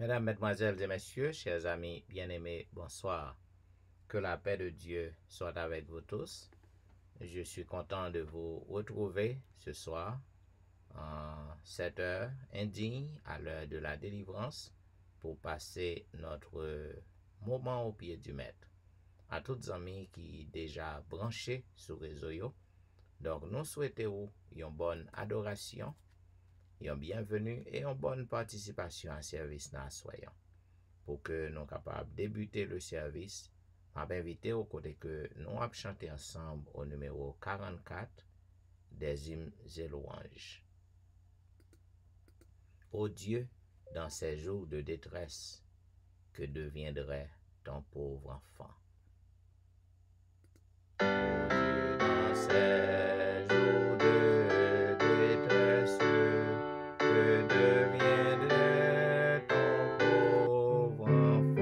Mesdames, Mesdemoiselles et Messieurs, chers amis bien-aimés, bonsoir. Que la paix de Dieu soit avec vous tous. Je suis content de vous retrouver ce soir en cette heure indigne à l'heure de la délivrance pour passer notre moment au pied du Maître. À toutes amis qui déjà branchés sur réseau yo, donc nous souhaitons une bonne adoration, une bienvenue et une bonne participation à service dans soyons. Pour que nous capables de débuter le service, je vais inviter au côté que nous allons chanter ensemble au numéro 44 des hymnes et louanges. Ô Dieu, dans ces jours de détresse, que deviendrait ton pauvre enfant? Ô Dieu, dans ces jours de détresse, que deviendrait ton pauvre enfant?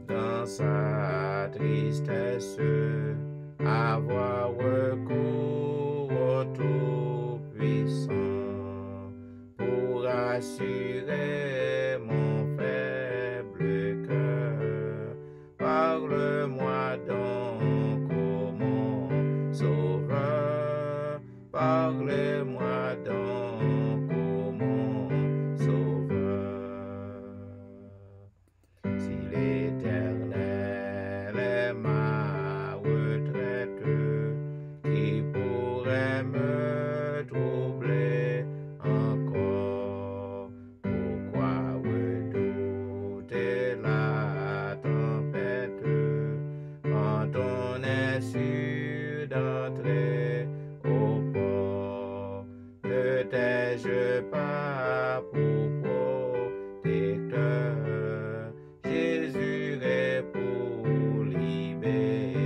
Dans sa tristesse, avoir recours au Tout-Puissant pour assurer mon faible cœur. Parle-moi donc, ô mon Sauveur, parle-moi donc, ô mon Sauveur. Si l'Éternel est ma retraite, qui pourrait me troubler encore? Pourquoi redouter la tempête quand on est sûr d'entrer au port? Ne t'ai-je pas pour protecteur? Jésus est pour libérateur.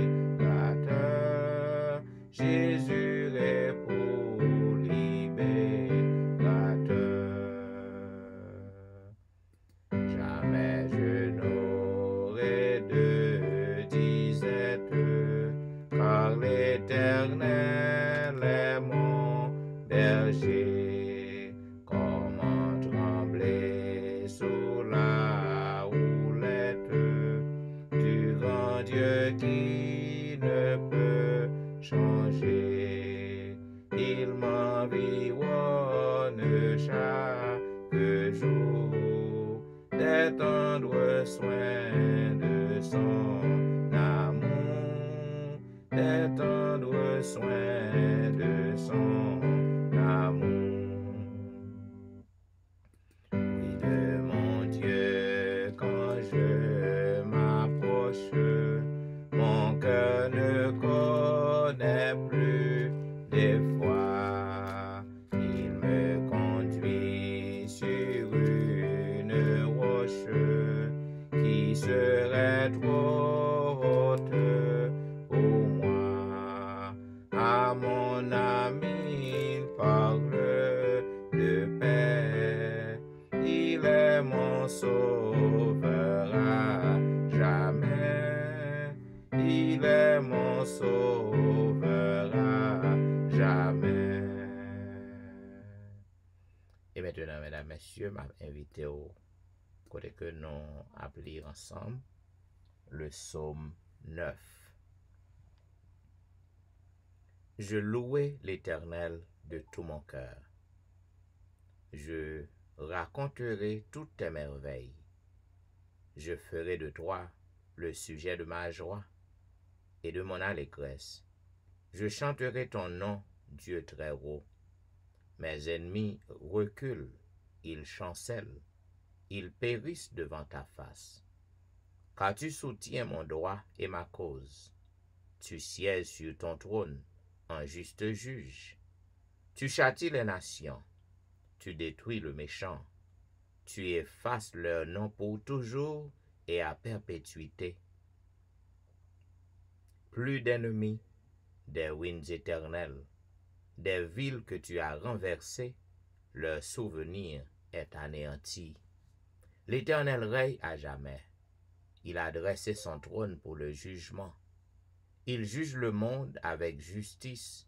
Jésus est pour libérateur. Jamais je n'aurai de disette, car l'Éternel est mon berger. Comment trembler sous la houlette du grand Dieu qui ne peut changer? Il m'environne chaque jour des tendres soins de son amour, des tendres soins de son amour. Oui, de mon Dieu, quand je m'approche, mon cœur ne connaît plus d'effroi. Il me conduit sur une roche qui serait trop haute pour moi. À mon ami, il parle de paix. Il est mon sauveur à jamais. Il est mon sauveur à jamais. Et maintenant, mesdames, messieurs, m'a invité au côté que nous appelons ensemble le psaume 9. Je louai l'Éternel de tout mon cœur. Je raconterai toutes tes merveilles. Je ferai de toi le sujet de ma joie et de mon allégresse. Je chanterai ton nom, Dieu très haut. Mes ennemis reculent, ils chancellent, ils périssent devant ta face. Car tu soutiens mon droit et ma cause. Tu sièges sur ton trône, en juste juge. Tu châties les nations. Tu détruis le méchant. Tu effaces leur nom pour toujours et à perpétuité. Plus d'ennemis, des ruines éternelles, des villes que tu as renversées, leur souvenir est anéanti. L'Éternel règne à jamais. Il a dressé son trône pour le jugement. Il juge le monde avec justice.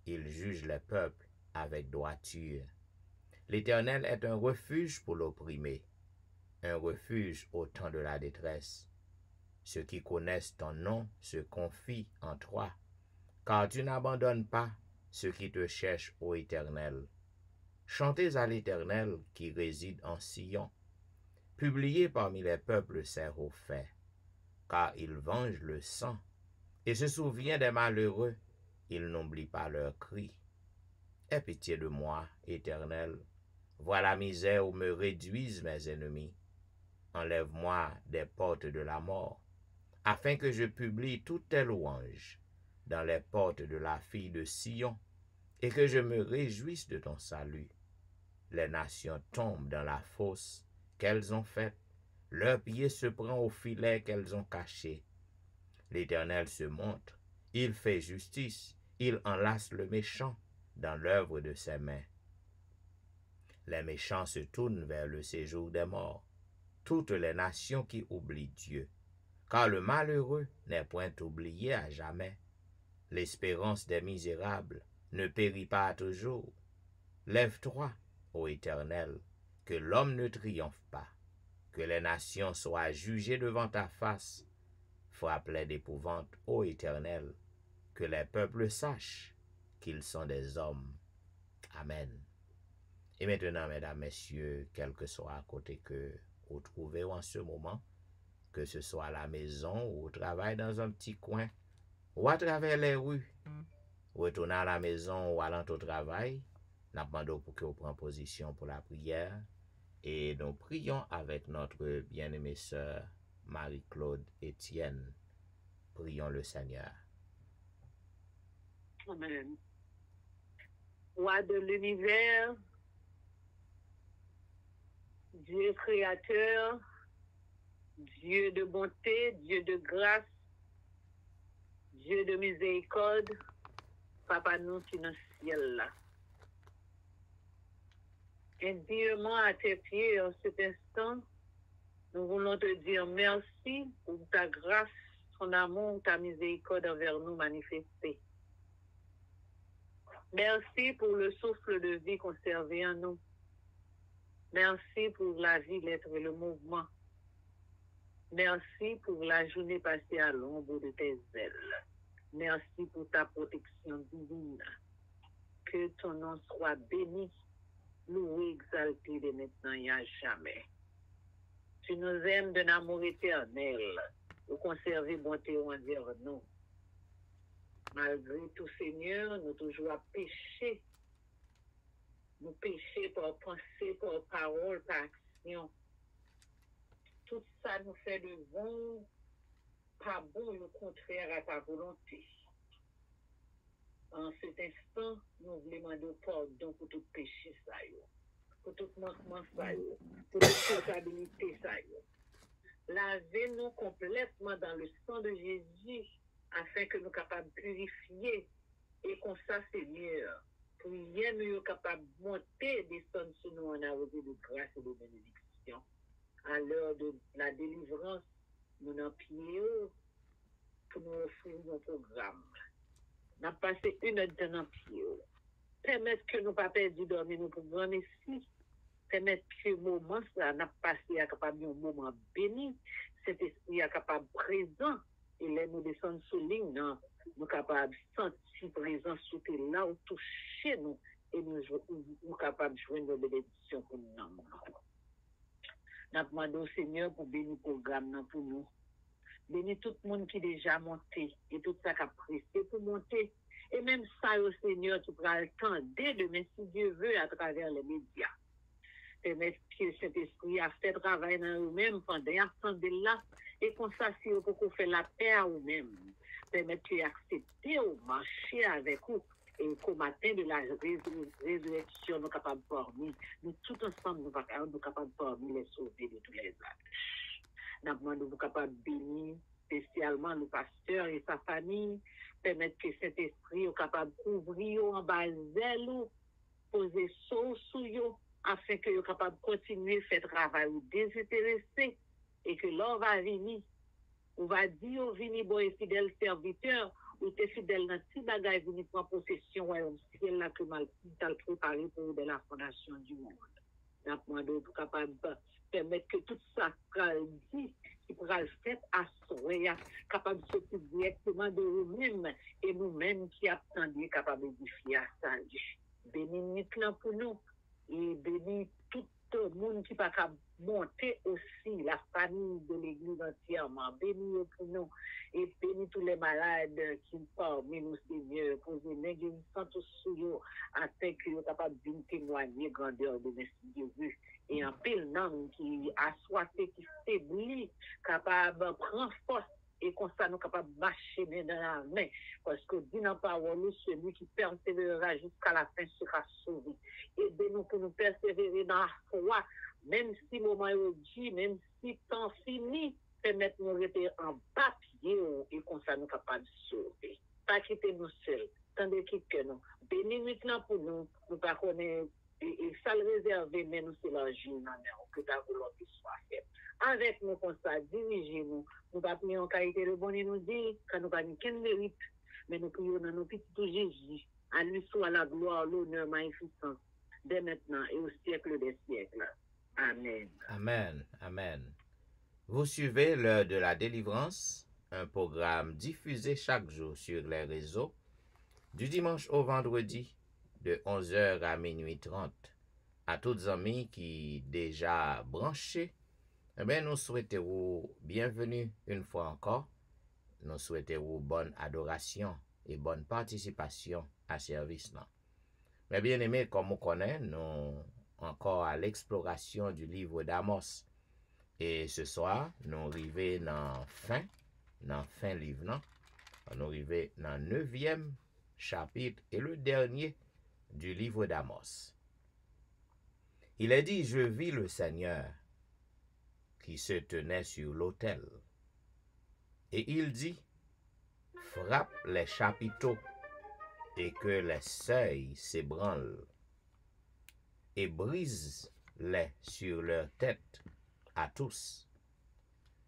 Il juge les peuples avec droiture. L'Éternel est un refuge pour l'opprimé, un refuge au temps de la détresse. Ceux qui connaissent ton nom se confient en toi, car tu n'abandonnes pas ceux qui te cherchent, ô Éternel. Chantez à l'Éternel qui réside en Sion. Publiez parmi les peuples ses hauts faits, car il venge le sang et se souvient des malheureux. Il n'oublie pas leurs cris. Aie pitié de moi, Éternel. Vois la misère où me réduisent mes ennemis. Enlève-moi des portes de la mort, afin que je publie toutes tes louanges dans les portes de la fille de Sion, et que je me réjouisse de ton salut. Les nations tombent dans la fosse qu'elles ont faite, leur pied se prend au filet qu'elles ont caché. L'Éternel se montre, il fait justice, il enlace le méchant dans l'œuvre de ses mains. Les méchants se tournent vers le séjour des morts, toutes les nations qui oublient Dieu, car le malheureux n'est point oublié à jamais. L'espérance des misérables ne périt pas toujours. Lève-toi, ô Éternel, que l'homme ne triomphe pas, que les nations soient jugées devant ta face. Frappe-les d'épouvante, ô Éternel, que les peuples sachent qu'ils sont des hommes. Amen. Et maintenant, mesdames, messieurs, quel que soit à côté que vous trouvez en ce moment, que ce soit à la maison ou au travail dans un petit coin, ou à travers les rues, retournez à la maison ou allant au travail, nous demandons pour que vous preniez position pour la prière et nous prions avec notre bien-aimée sœur Marie-Claude Étienne. Prions le Seigneur. Amen. Roi de l'univers, Dieu créateur, Dieu de bonté, Dieu de grâce, Dieu de miséricorde, Papa nous qui dans le ciel là. Indignement à tes pieds en cet instant, nous voulons te dire merci pour ta grâce, ton amour, ta miséricorde envers nous manifestée. Merci pour le souffle de vie conservé en nous. Merci pour la vie, l'être et le mouvement. Merci pour la journée passée à l'ombre de tes ailes. Merci pour ta protection divine. Que ton nom soit béni, loué, exalté de maintenant et à jamais. Tu nous aimes d'un amour éternel, pour conserver bonté envers nous. Malgré tout, Seigneur, nous toujours à pécher. Nous péchons par pensée, par parole, par action. Tout ça nous fait de bon, pas bon, le contraire à ta volonté. En cet instant, nous voulons demander pardon pour tout péché, ça y est. Pour tout manquement, ça y est. Pour toute culpabilité, ça y est. Lavez-nous complètement dans le sang de Jésus, afin que nous soyons capables de purifier et qu'on ça, Seigneur. Priez nous capables de monter, descendre sur nous en arrosé de grâce et de bénédiction. À l'heure de la délivrance, nous n'en prions pour nous offrir nos programmes. Nous avons passé une heure dans nos pieds. Permettre que nous ne pas perdu dormir nos programmes ici. Permettre que le moment, ça n'a passé à capable un moment béni. Cet esprit est capable présent. Et là, nous descendons sur ligne, nous sommes capables de sentir présent sur là, ou toucher nous. Et nous sommes capables de jouer nos bénédictions pour nous. Nous demandons au Seigneur pour bénir le programme pour nous. Bénis tout le monde qui est déjà monté et tout ça qui a pressé pour monter. Et même ça, au Seigneur, tu pourras le temps dès demain, si Dieu veut, à travers les médias. Permettre que cet esprit a fait travail dans nous-mêmes pendant l'attendez là et qu'on s'assure pour qu'on fait la paix à nous-mêmes. Permettre que accepter ou marcher avec vous et qu'au matin de la résurrection, nous sommes capables de former. Nous, tout ensemble, nous sommes capables de former les sauver de tous les actes. Nous sommes capables de bénir spécialement le pasteur et sa famille, permettre que cet esprit soit capable de couvrir en bas d'elle, poser sous eux, afin que soient capables de continuer à faire travail désintéressé et que l'on va venir On va dire, oh, vini bon et fidèle serviteur, ou t'es fidèle dans petit bagage, vini prendre possession, royaume ciel là que mal t'as préparé pour de la fondation du monde. D'après nous, pour capable permettre que tout ça dit, qui pourra le faire à soi, capable de sortir directement de nous-mêmes et nous-mêmes qui attendons, capable d'édifier à ça. Bénis nous pour nous et bénis tout le monde qui va monter aussi, la famille de l'Église entièrement. Bénis pour nous et bénis tous les malades qui parmi nous, Seigneur, poser l'ingénieur sur eux afin qu'ils soient capables de témoigner grandeur de Jésus. Et un pile nom qui a soifé, qui faiblit, capable de prendre force et comme ça nous capables de marcher dans la main. Parce que dit dans la parole, celui qui persévérera jusqu'à la fin sera sauvé. Aidez-nous pour nous persévérer dans la foi, même si le moment est dit, même si temps fini, permettre-nous de rester en papier et comme ça nous capables de sauver. Pas quitter nous seuls, tandis que nous. Bénis maintenant pour nous, nous pas connaître et ça le réserver, mais nous c'est l'argile, que ta volonté soit faite. Avec nous, comme ça, dirigez-nous. Nous pas prier en qualité de bon et nous dire, quand nous pas ni qu'un mérite, mais nous prions dans nos petits Jésus. À lui soit la gloire, l'honneur, magnificence, dès maintenant et au siècle des siècles. Amen. Amen. Amen. Vous suivez l'heure de la délivrance, un programme diffusé chaque jour sur les réseaux, du dimanche au vendredi, de 11h à minuit 30. À toutes amis qui déjà branchés, eh bien, nous souhaitons vous bienvenue une fois encore. Nous souhaitons vous bonne adoration et bonne participation à ce service-là. Mais bien aimé, comme vous connaissez, nous encore à l'exploration du livre d'Amos. Et ce soir, nous arrivons dans fin livre, non? Nous arrivons dans le 9e chapitre et le dernier du livre d'Amos. Il est dit, je vis le Seigneur qui se tenait sur l'autel. Et il dit, frappe les chapiteaux et que les seuils s'ébranlent et brise-les sur leur tête à tous.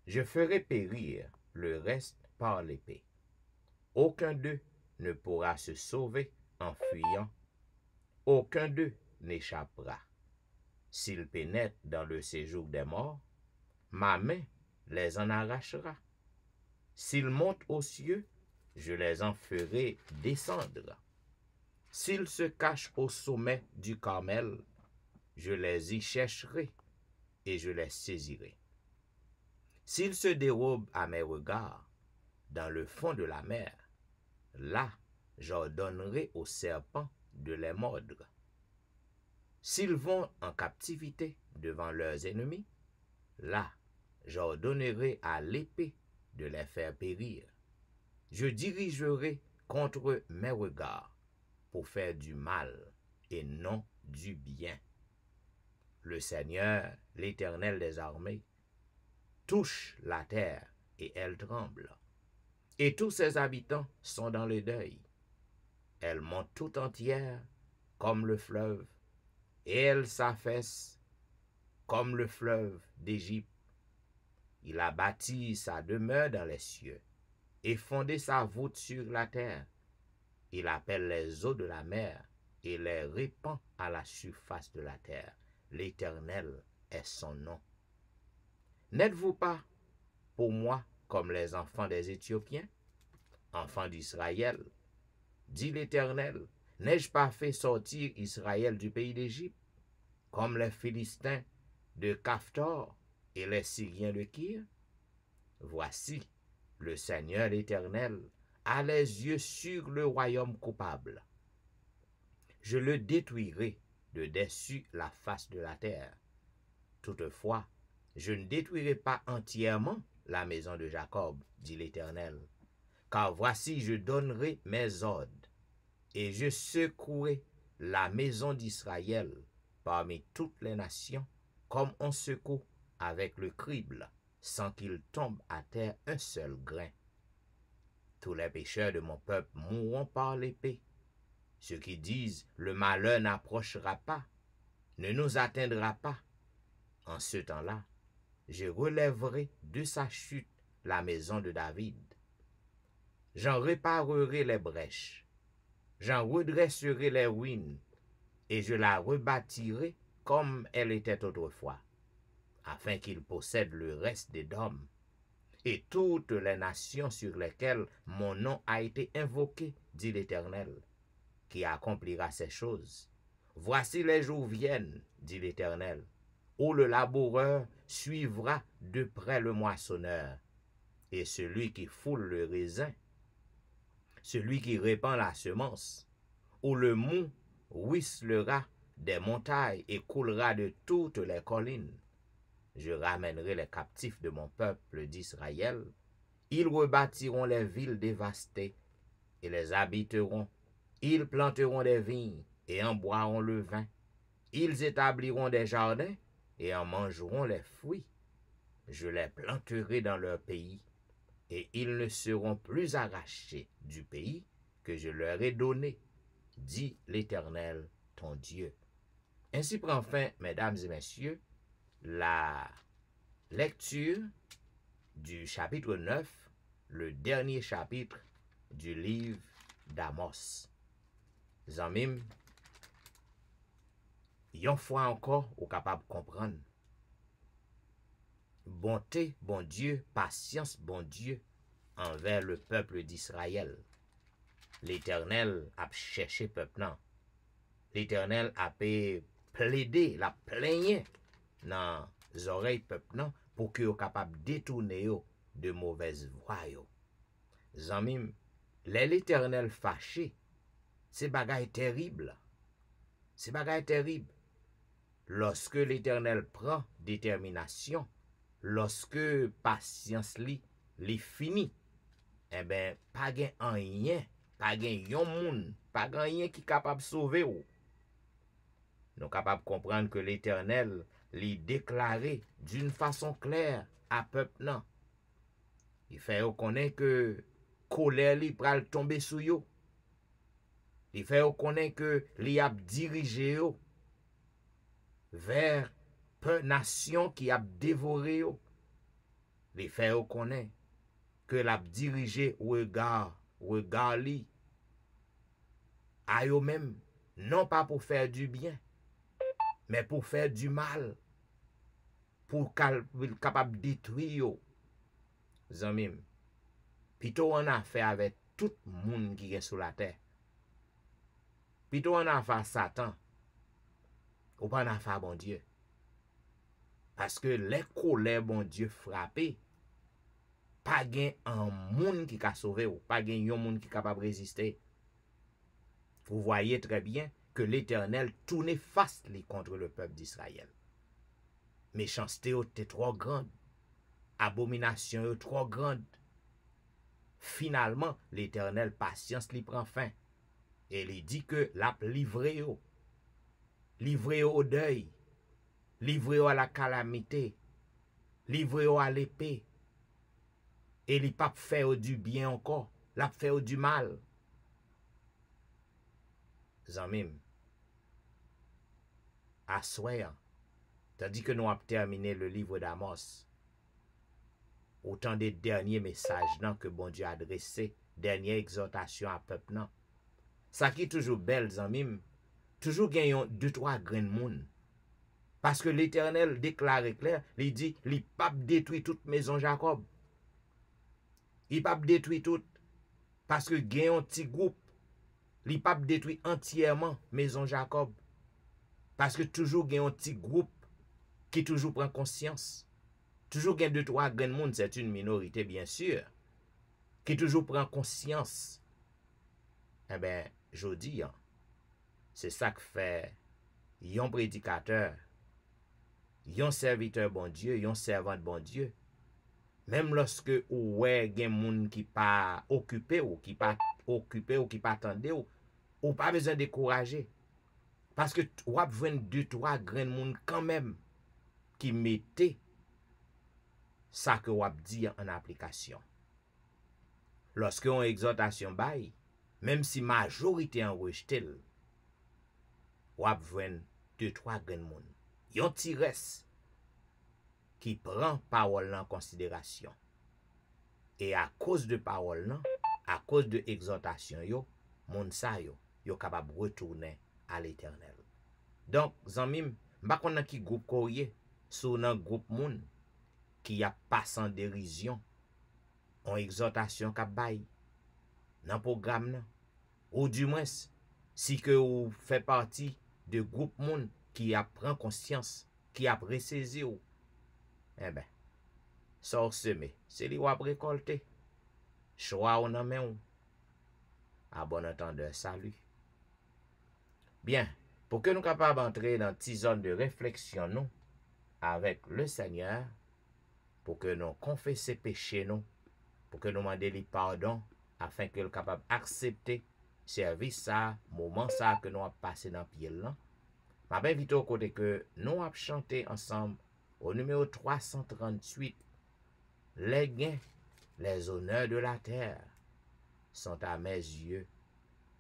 Je ferai périr le reste par l'épée. Aucun d'eux ne pourra se sauver en fuyant. Aucun d'eux n'échappera. S'ils pénètrent dans le séjour des morts, ma main les en arrachera. S'ils montent aux cieux, je les en ferai descendre. S'ils se cachent au sommet du Carmel, je les y chercherai et je les saisirai. S'ils se dérobent à mes regards dans le fond de la mer, là j'ordonnerai aux serpents de les mordre. S'ils vont en captivité devant leurs ennemis, là j'ordonnerai à l'épée de les faire périr. Je dirigerai contre eux mes regards pour faire du mal et non du bien. Le Seigneur, l'Éternel des armées, touche la terre et elle tremble. Et tous ses habitants sont dans le deuil. Elle monte tout entière comme le fleuve, et elle s'affaisse comme le fleuve d'Égypte. Il a bâti sa demeure dans les cieux et fondé sa voûte sur la terre. Il appelle les eaux de la mer et les répand à la surface de la terre. L'Éternel est son nom. N'êtes-vous pas pour moi comme les enfants des Éthiopiens, enfants d'Israël? Dit l'Éternel, n'ai-je pas fait sortir Israël du pays d'Égypte, comme les Philistins de Caphtor et les Syriens de Kyr? Voici, le Seigneur l'Éternel a les yeux sur le royaume coupable. Je le détruirai de dessus la face de la terre. Toutefois, je ne détruirai pas entièrement la maison de Jacob, dit l'Éternel, car voici je donnerai mes ordres, et je secouerai la maison d'Israël parmi toutes les nations, comme on secoue avec le crible, sans qu'il tombe à terre un seul grain. Tous les pécheurs de mon peuple mourront par l'épée. Ceux qui disent « le malheur n'approchera pas, ne nous atteindra pas », en ce temps-là, je relèverai de sa chute la maison de David. J'en réparerai les brèches, j'en redresserai les ruines, et je la rebâtirai comme elle était autrefois, afin qu'il possède le reste d'Édom, et toutes les nations sur lesquelles mon nom a été invoqué, dit l'Éternel, qui accomplira ces choses. Voici les jours viennent, dit l'Éternel, où le laboureur suivra de près le moissonneur, et celui qui foule le raisin, celui qui répand la semence, où le mou ruisselera des montagnes et coulera de toutes les collines. Je ramènerai les captifs de mon peuple d'Israël. Ils rebâtiront les villes dévastées et les habiteront. Ils planteront des vignes et en boiront le vin. Ils établiront des jardins et en mangeront les fruits. Je les planterai dans leur pays, et ils ne seront plus arrachés du pays que je leur ai donné, dit l'Éternel, ton Dieu. Ainsi prend fin, mesdames et messieurs, la lecture du chapitre 9, le dernier chapitre du livre d'Amos. Zanmim, yon fois encore, ou capable de comprendre. Bonté, bon Dieu, patience, bon Dieu, envers le peuple d'Israël. L'Éternel a cherché peuple nan. L'Éternel a plaidé, la plaigné dans les oreilles peuple nan pour que yo capable détourner yo de mauvaises voies yo. Zanmim, l'Éternel fâché, c'est bagaille terrible. C'est bagaille terrible. Lorsque l'Éternel prend détermination, lorsque patience li fini, eh ben, pas gen rien, pas gen yon moun, pas gen rien qui capable sauver ou. Nous capable comprendre que l'Éternel li déclaré d'une façon claire à peuple nan. Il fait reconnaître que colère li pral tomber sou yo. Il fait reconnaître que li a dirigé yo vers peu nation qui a dévoré yo. Il fait reconnaître que l'a dirigé regard li à yo même, non pas pour faire du bien, mais pour faire du mal, pour capable détruire yo. Zanmim, plutôt on a fait avec tout le monde qui est sur la terre. Plutôt on a fait Satan, ou pas on a fait bon Dieu. Parce que les colères bon Dieu frappé, pas gen un monde qui a sauvé ou pas gen yon monde qui est capable de résister. Vous voyez très bien que l'Éternel tournait face contre le peuple d'Israël. Méchanceté était trop grande, abomination trop grande. Finalement, l'Éternel patience li prend fin et il dit que l'a livré au deuil, livré à la calamité, livré à l'épée. Et il pas fait du bien encore, l'a fait du mal. Zanmim, à soir, tandis que nous avons terminé le livre d'Amos, autant des derniers messages que bon Dieu a adressé, dernière exhortation à peuple nan. Ça qui est toujours belle, zanmim, toujours gagnons 2-3 grains de monde. Parce que l'Éternel déclare clair, il dit, il pas détruit toute maison Jacob. Il pas détruit tout. Parce que gagnons un petit groupe, il pas détruit entièrement maison Jacob. Parce que toujours gagnons un petit groupe qui toujours prend conscience. Toujours gagne 2-3 grains de monde, c'est une minorité bien sûr, qui toujours prend conscience. Eh bien, je dis, c'est ça que fait yon prédicateur, yon serviteur bon Dieu, yon servant bon Dieu. Même lorsque ou gen moun qui pas occupé ou qui pas occupé ou qui pas attendé ou pas besoin de décourager. Parce que ou a besoin 2-3 grains de monde quand même qui mettait ça que ou a dit en application. Lorsque on exhortation bail, même si majorité en rejeté, ou a besoin 2-3 grains de monde. Yon ti reste qui prend parole en considération. Et à cause de parole, non, à cause de exhortation, yo, moun sa yo capable retourner à l'éternel. Donc, zanmim, m'a konnen ki groupe kourye, sou nan groupe moun, qui a passé en dérision, en exhortation kap bay, nan programme nan, ou du moins, si que ou fait partie de groupe moun qui a pris conscience, qui a ressaisi ou, eh ben, ça ou semé, c'est li wap récolter. Choix ou nan men ou. À bon entendeur, salut. Bien, pour que nous capables d'entrer dans une petite zone de réflexion, nous, avec le Seigneur, pour que nous confessions péchés, nous, pour que nous demandions pardon, afin que nous capables d'accepter service ça, moment ça que nous avons passé dans le pied là. Je vais inviter au côté que nous avons chanté ensemble au numéro 338. Les gains, les honneurs de la terre sont à mes yeux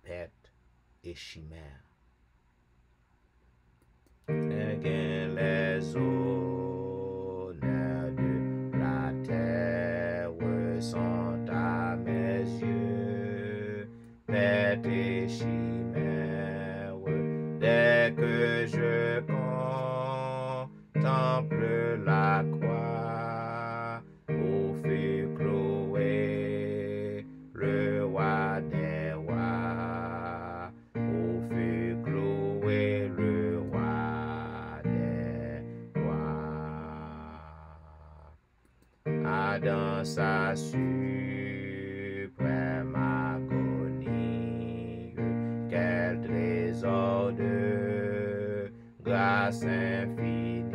perte et chimère. Les gains, les honneurs de la terre sont à mes yeux perte et chimère. Dès que je contemple la croix où fut cloué le roi des rois, où fut cloué le roi des rois. Dans sa suprême agonie, quel trésor de grâce infinie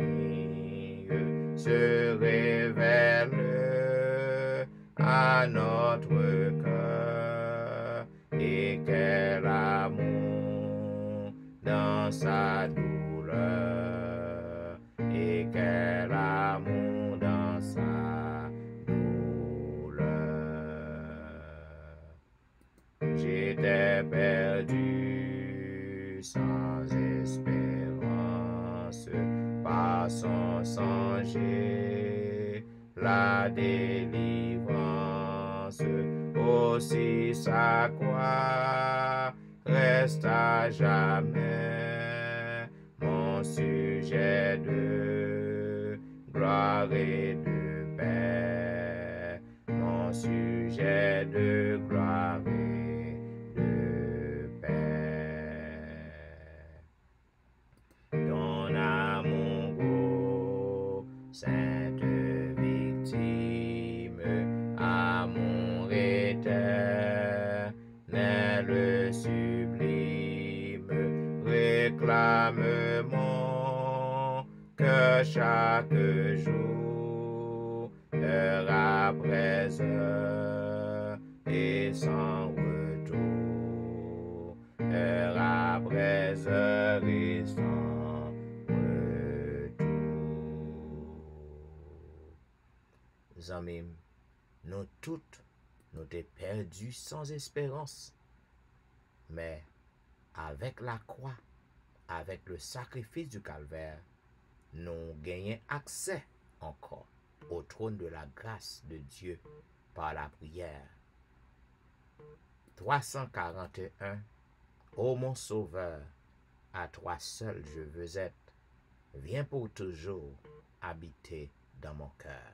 se révèle à notre cœur, et quel amour dans sa douleur, et quel amour dans sa douleur. J'étais perdu sans espérance, par son sang j'ai la délivrance. Aussi sa croix reste à jamais mon sujet de gloire et de paix, mon sujet de gloire et de paix. Ton amour, sainte victime, amour éternel sublime, réclame mon cœur chaque jour, heure après heure et sans retour, heure après heure et sans retour. Zamim, nous toutes, nous t'es perdus sans espérance, mais avec la croix, avec le sacrifice du calvaire, nous gagnons accès encore au trône de la grâce de Dieu par la prière. 341. Ô mon Sauveur, à toi seul je veux être, viens pour toujours habiter dans mon cœur.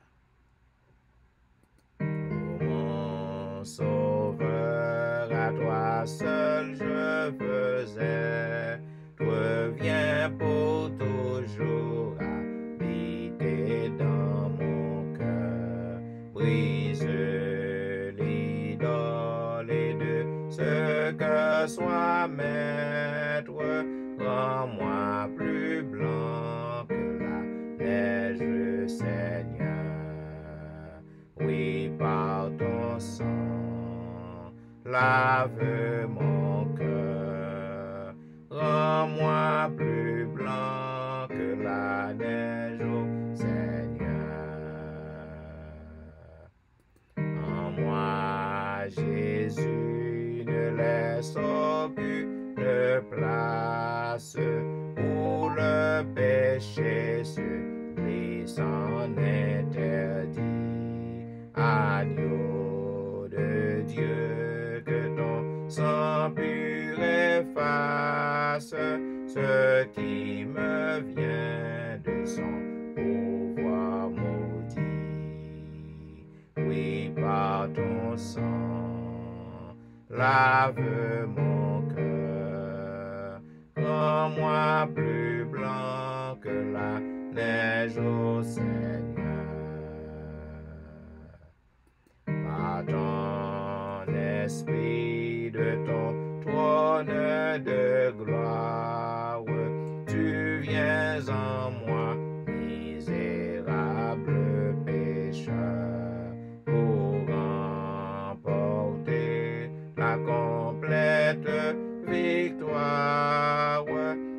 Ô mon Sauveur, à toi seul je veux être, viens pour toujours habiter dans mon cœur. Brise l'idole et de ce que soit maître, rends-moi plus blanc que la neige, Seigneur. Oui, par ton sang, lave mon cœur, rends-moi plus blanc que la neige, ô Seigneur. En moi, Jésus, ne laisse aucune place où le péché se glisse en interdit. Agneau de Dieu, que ton sang pur efface ce qui me vient de son pouvoir maudit. Oui, par ton sang, lave mon cœur, rends-moi plus blanc que la neige au Seigneur. Par ton esprit de ton trône de gloire, tu viens en moi, misérable pécheur, pour remporter la complète victoire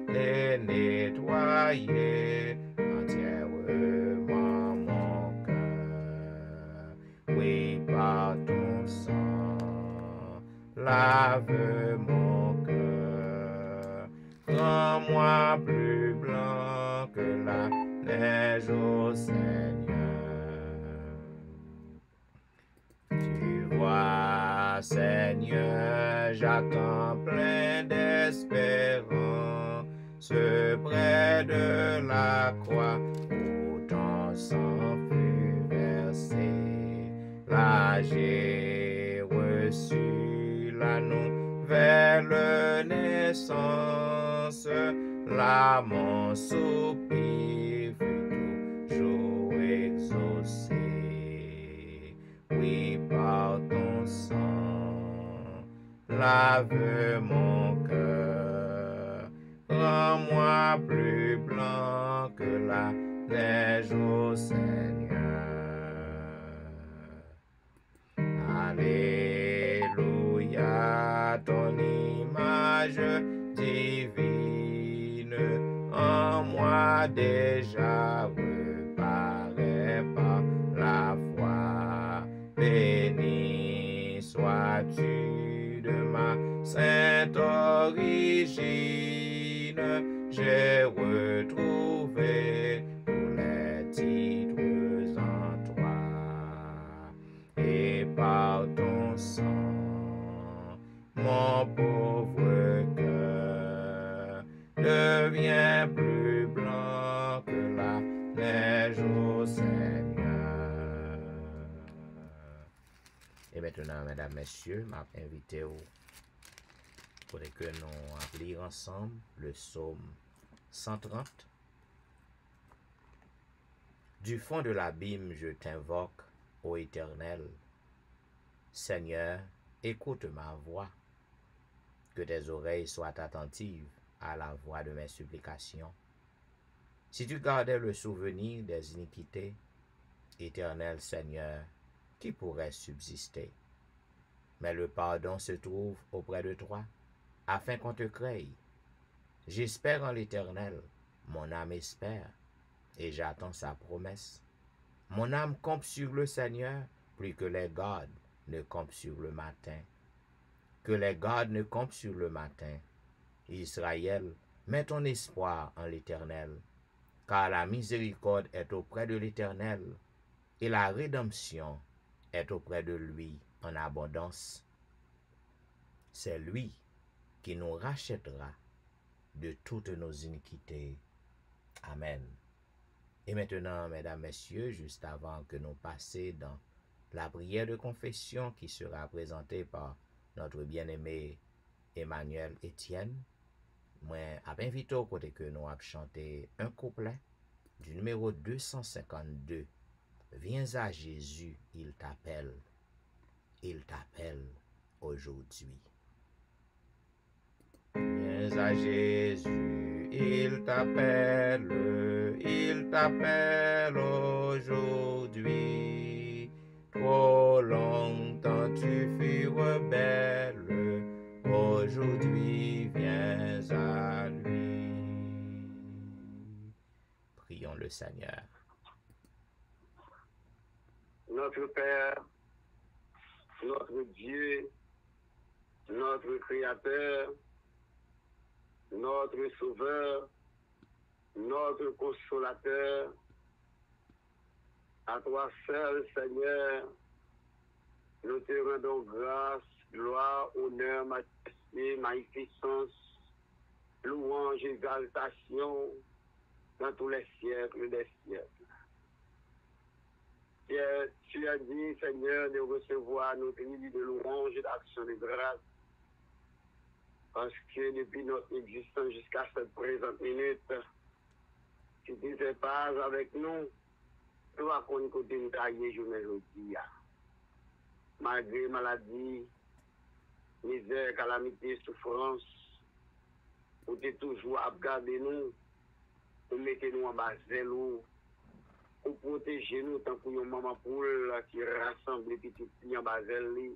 et nettoyer entièrement mon cœur. Oui, par ton sang, lave mon cœur, rends-moi plus blanc que la neige au Seigneur. Tu vois, Seigneur, j'attends plein d'espérance près de la croix où ton sang fut versé. Là j'ai reçu la nouvelle naissance, là mon soupir fut toujours exaucé. Oui, par ton sang, lave mon cœur, rends-moi plus blanc que la neige au Seigneur. Alléluia, ton image divine en moi déjà reparaît par la foi. Béni sois-tu de ma sainte origine, j'ai retrouvé tous les titres en toi. Et par ton sang, mon pauvre cœur devient plus blanc que la neige au Seigneur. Et maintenant, mesdames, messieurs, m'a invité pour que nous lire ensemble le psaume 130. Du fond de l'abîme, je t'invoque, ô Éternel. Seigneur, écoute ma voix. Que tes oreilles soient attentives à la voix de mes supplications. Si tu gardais le souvenir des iniquités, Éternel Seigneur, qui pourrait subsister? Mais le pardon se trouve auprès de toi, afin qu'on te crée. J'espère en l'Éternel, mon âme espère, et j'attends sa promesse. Mon âme compte sur le Seigneur, plus que les gardes ne comptent sur le matin. Que les gardes ne comptent sur le matin. Israël, mets ton espoir en l'Éternel, car la miséricorde est auprès de l'Éternel, et la rédemption est auprès de lui en abondance. C'est lui qui nous rachètera de toutes nos iniquités. Amen. Et maintenant, mesdames, messieurs, juste avant que nous passions dans la prière de confession qui sera présentée par notre bien-aimé Emmanuel Etienne, moi, invité au côté que nous avons chanté un couplet du numéro 252. Viens à Jésus, il t'appelle aujourd'hui. Viens à Jésus, il t'appelle aujourd'hui. Trop longtemps tu fus rebelle, aujourd'hui viens à lui. Prions le Seigneur. Notre Père, notre Dieu, notre Créateur, notre Sauveur, notre Consolateur, à toi seul, Seigneur, nous te rendons grâce, gloire, honneur, majesté, magnificence, louange, exaltation dans tous les siècles des siècles. Tu as dit, Seigneur, de recevoir notre vie de louange et d'action de grâce, parce que depuis notre existence jusqu'à cette présente minute, tu n'étais pas avec nous, nous avons côté de tailler journée aujourd'hui. Malgré maladie, misère, calamité, souffrance, vous êtes toujours à garder nous, vous mettez nous en bas zèle, pour protéger nous tant que une maman poule qui rassemble les petits filles en bas zèle,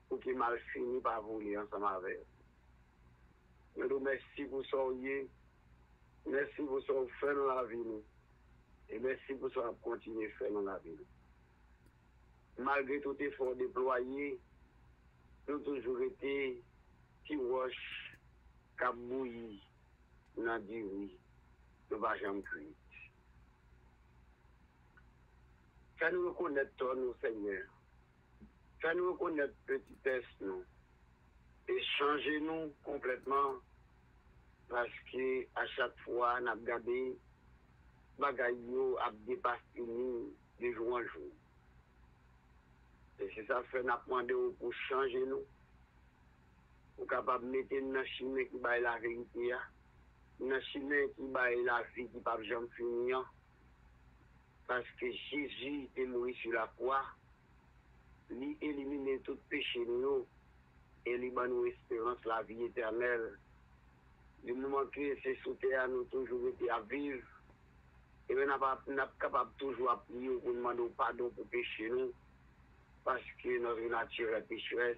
pour qu'ils mal fini par voler ensemble avec. Nous nous merci pour soyez, merci pour ce que vous faites dans la vie, et merci pour ce que vous continuez à faire dans la vie. Malgré tout effort déployé, nous avons toujours été qui roche, qui bouilli, dans du riz, nous ne va jamais cuire. Fais-nous reconnaître toi, nous, Seigneur. Fais-nous reconnaître petitesse, nous. Et changez-nous complètement, parce que à chaque fois, nous avons gardé, bagaille a dépassé nous de jour en jour. Et c'est ça fait nous demandé pour changer nous, pour capable mettre une chimie qui baille la vérité, une chimie qui baille la vie qui ne peut jamais finir. Parce que Jésus est mort sur la croix, il élimine tout péché de nous et il donne nous espérance, la vie éternelle. Du moment que c'est sous terre, nous toujours été à vivre, et nous sommes capables toujours à prier pour demander pardon pour péché nous, parce que notre nature est pécheresse,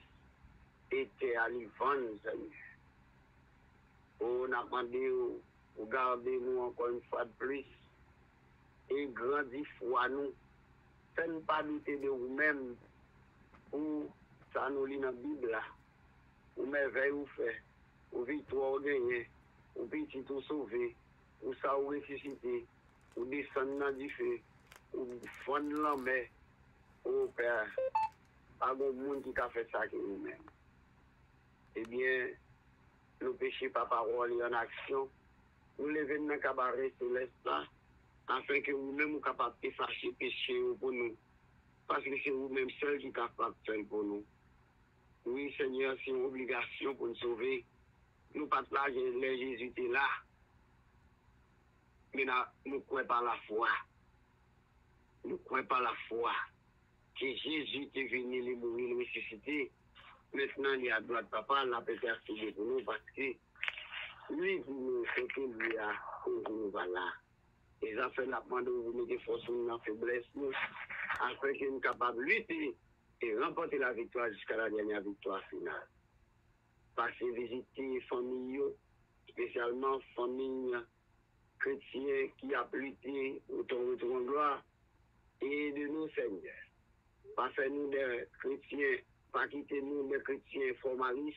était à l'ivant, Seigneur. On a demandé pour garder nous encore une fois de plus, et grandir foi nous. Faites-nous pas douter de vous-même, pour ça nous lit dans la Bible, pour merveille vous fait, pour victoire vous gagner, pour petit tout sauver, pour ça vous ressusciter, pour descendre dans du feu, pour fondre la mer, au Père. Pas de monde qui a fait ça que nous-mêmes. Eh bien, nous péchons par parole et en action, nous levons dans le cabaret céleste là, afin que vous-même vous capables d'effacer péché pour nous. Parce que c'est vous-même seul qui est capable de faire pour nous. Oui, Seigneur, c'est une obligation pour nous sauver. Nous pas là, les Jésus est là. Mais nous ne croyons pas la foi. Nous ne croyons pas la foi. Que Jésus est venu, il est mort, il est ressuscité. Maintenant, il est à droite, papa, la peut-être pour nous parce que lui, nous, c'est que lui a pour nous, voilà. Et ça fait la demande de vous mettre force dans la faiblesse, afin que nous soyons capables de lutter et remporter la victoire jusqu'à la dernière victoire finale. Passer visiter les familles, spécialement familles chrétiennes qui a lutté pour ton retour en gloire, et de nous, Seigneur. Pas faire nous des chrétiens, pas quitter nous des chrétiens formalistes,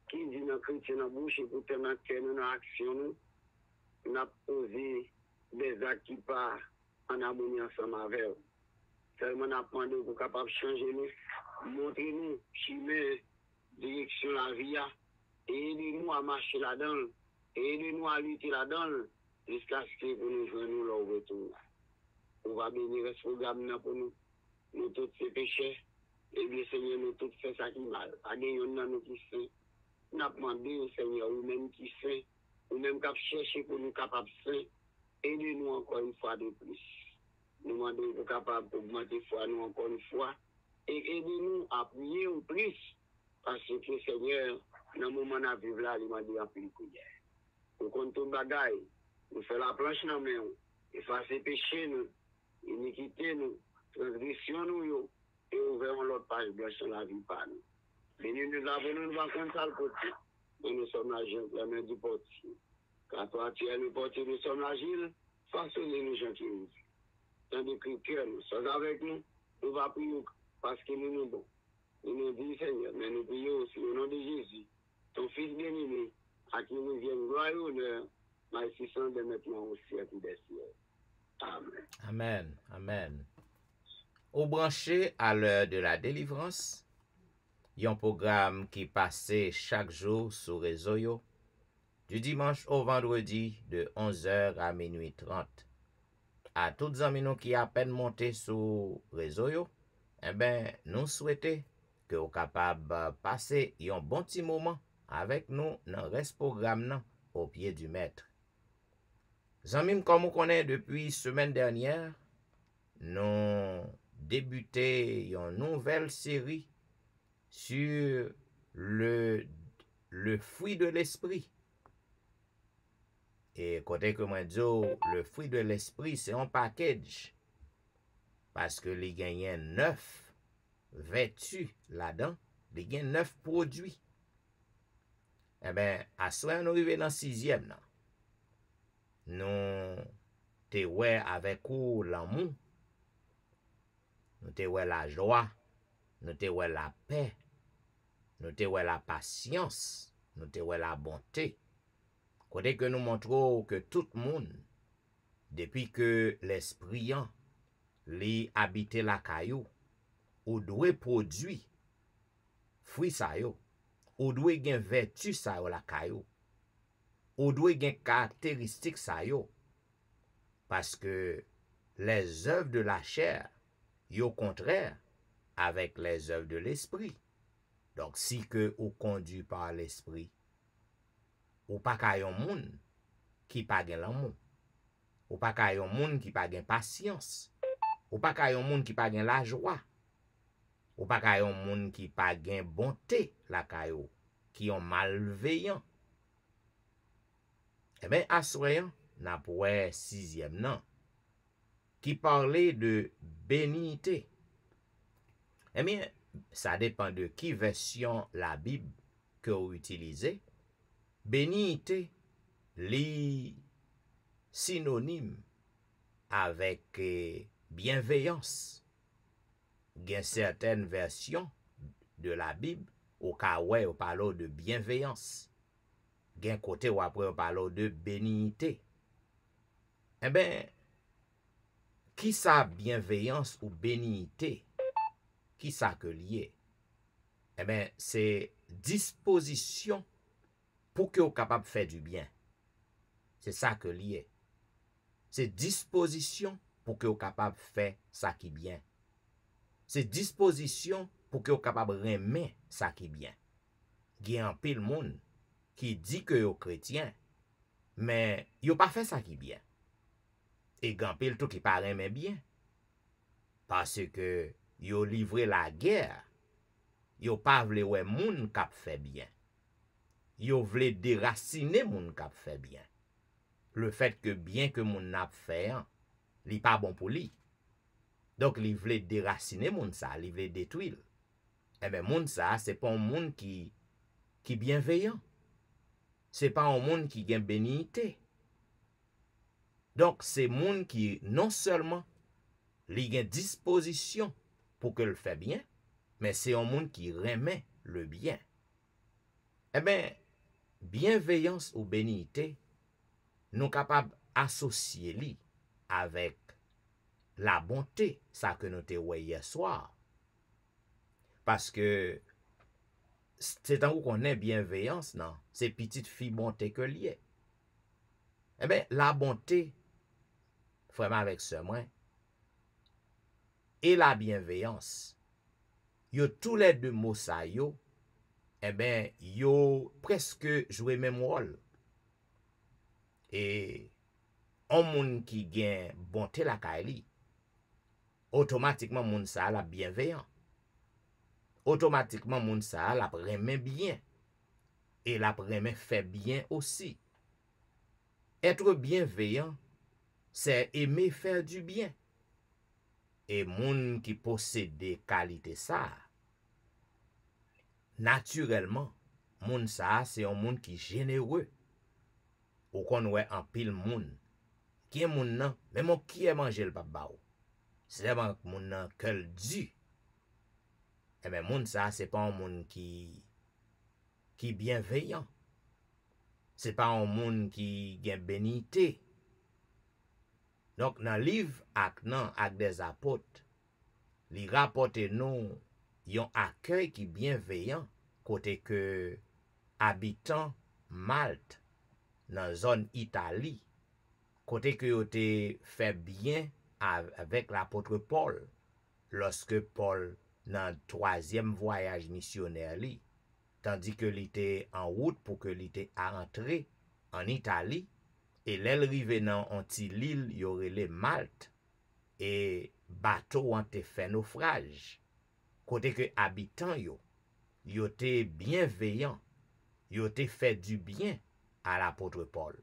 qui disent nos chrétiens dans la bouche et pour tenir que nous dans l'action, nous avons posé des actes qui partent en harmonie ensemble avec eux. Seulement, nous avons demandé pour capable de changer nous, montrer nous, chemin, direction la vie, et aidez-nous à marcher là-dedans, et aidez-nous à lutter là-dedans, jusqu'à ce que nous joignons là au retour. On va bénir ce programme pour nous. Nous tous ces péchés, et bien Seigneur, nous tous fait ça qui mal. Pas de nous qui fait. Nous avons demandé au Seigneur, nous-mêmes qui fait, nous-mêmes qui cherché pour nous capables de faire, aidez-nous encore une fois de plus. Nous demandons pour capables d'augmenter foi nous encore une fois, et aidez-nous à prier au plus, parce que Seigneur, dans le moment où nous vivons là, il m'a dit à plus de prière. Nous comptons bagaille, nous faisons la planche dans la main, effacer péché nous, iniquité nous, transgression nous, et ouvrons l'autre page blanche dans la vie par nous. Bénis nous avons nous va contre ça le côté. Mais nous sommes l'agile, la main du portier. Car toi, tu es le portier, nous sommes l'agile, façonnez nous gens qui nous disent. Tandis que cœur, nous sommes avec nous, nous va prier parce que nous nous bons. Nous nous disons Seigneur, mais nous prions aussi au nom de Jésus, ton Fils bien-aimé, à qui nous vient gloire et honneur, magnificent de maintenant au siècle des siècles. Amen. Amen. Amen. Ou branché à l'heure de la délivrance, yon programme qui passait chaque jour sur réseau yo, du dimanche au vendredi de 11h à minuit 30. À toutes amis nous qui à peine monté sur réseau yo, eh ben, nous souhaitons que vous capable passer un bon petit moment avec nous dans le programme nan, au pied du maître. Zanmim, comme vous connaissez depuis semaine dernière, nous débuté une nouvelle série sur le fruit de l'esprit. Et côté que moi dis, le fruit de l'esprit, c'est un package. Parce que les gagnent 9 vertus là-dedans, les gagnent 9 produits. Eh bien, à soir, nous arrivons dans le 6e. Nous te ouais avec ou l'amour, nous te ouais la joie, nous te ouais la paix, nous te ouais la patience, nous te ouais la bonté. Côté que nous montrons que tout le monde, depuis que l'esprit li habite la caillou, ou doit produire fruit sa yo, ou doit gen vertu sa yo la caillou, ou doit gen caractéristique sa yo, parce que les œuvres de la chair, yo contraire avec les œuvres de l'esprit. Donc si que ou conduit par l'esprit, ou pas ka yon moun qui pa gen l'amour, ou pas ka yon moun qui pa gen patience, ou pas ka yon moun qui pa gen la joie, ou pas ka yon moun qui pa gen bonté la kayo, qui yon malveillant. Eh bien, assoyant, n'a pour 6e nan, qui parlait de bénité. Eh bien, ça dépend de qui version la Bible que vous utilisez. Bénité, li synonyme avec bienveillance. Il y a certaines versions de la Bible au cas où on parle de bienveillance. Il y a un côté où après on parle de bénité. Eh bien, qui sa bienveillance ou bénité? Qui ça que lié? Eh bien, c'est disposition pour que vous capable de faire du bien. C'est ça que lié. C'est disposition pour que vous capable de faire ça qui bien. C'est disposition pour que vous capable de remettre ça qui bien. Il y a un pile monde qui dit que vous chrétien, mais vous pas fait ça qui bien. Et grand pile tout qui pas remet bien. Parce que yo livré la guerre. Yo pas vle wè moun kap fait bien. Yo vle déraciner moun kap fait bien. Le fait que bien que moun nap fait, li pas bon pour lui. Donc li vle déraciner moun ça, li vle détruire. Eh ben moun ça, c'est pas un moun qui bienveillant. C'est pas un moun qui gen bénité. Donc c'est moun qui non seulement li gen disposition pour que le fait bien, mais c'est un monde qui remet le bien. Eh bien, bienveillance ou bénité, nous capables d'associer li avec la bonté, ça que nous te ouais hier soir. Parce que c'est tant qu'on est bienveillance, non, c'est petite fille bonté que lié. Eh bien, la bonté, vraiment avec ce moins, et la bienveillance, yo tous les deux mots ça yo, eh ben yo presque joué même rôle. Et un monde qui gagne bonté la kaili, automatiquement moun ça la bienveillant. Automatiquement moun ça la remet bien et la remet fait bien aussi. Être bienveillant, c'est aimer faire du bien. Et moun qui possède des qualités ça, naturellement, moun ça c'est un moun qui généreux. Ou qu'on ouais en pile moun. Qui est moun nan, même qui est manger le papa ou. C'est vraiment moun nan que le du. Eh ben moun ça c'est pas un moun qui bienveillant. C'est pas un moun qui gen bénité. Donc dans le livre ak des apôtres, li rapporte nous yon accueil qui bienveillant côté que habitant Malte dans zone Italie côté que yo te fait bien avec l'apôtre Paul lorsque Paul dans troisième voyage missionnaire li tandis que il était en route pour que il était rentré en Italie et l'elle rive dans un petit l'île yo relé Malte et bateau ont fait naufrage côté que habitant yo te bienveillant yo te fait du bien à l'apôtre Paul.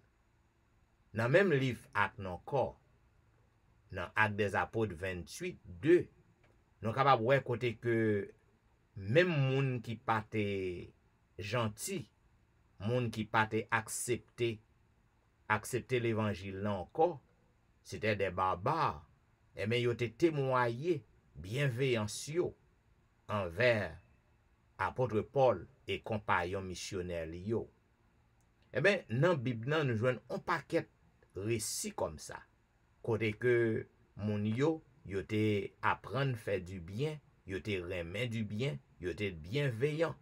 Dans même livre Actes encore, dans Actes des Apôtres 28, 2, nous capable voir côté que même moun qui pas gentil, moun qui pas accepté l'évangile là encore, c'était des barbares. Et mais yo te témoigné bienveillance yo envers apôtre Paul et compagnon missionnaire yo. Eh bien, dans la Bible, nous jouons un paquet récits comme ça. Côté que moun yo te apprendre faire du bien, yo te remet du bien, yo te bienveillant,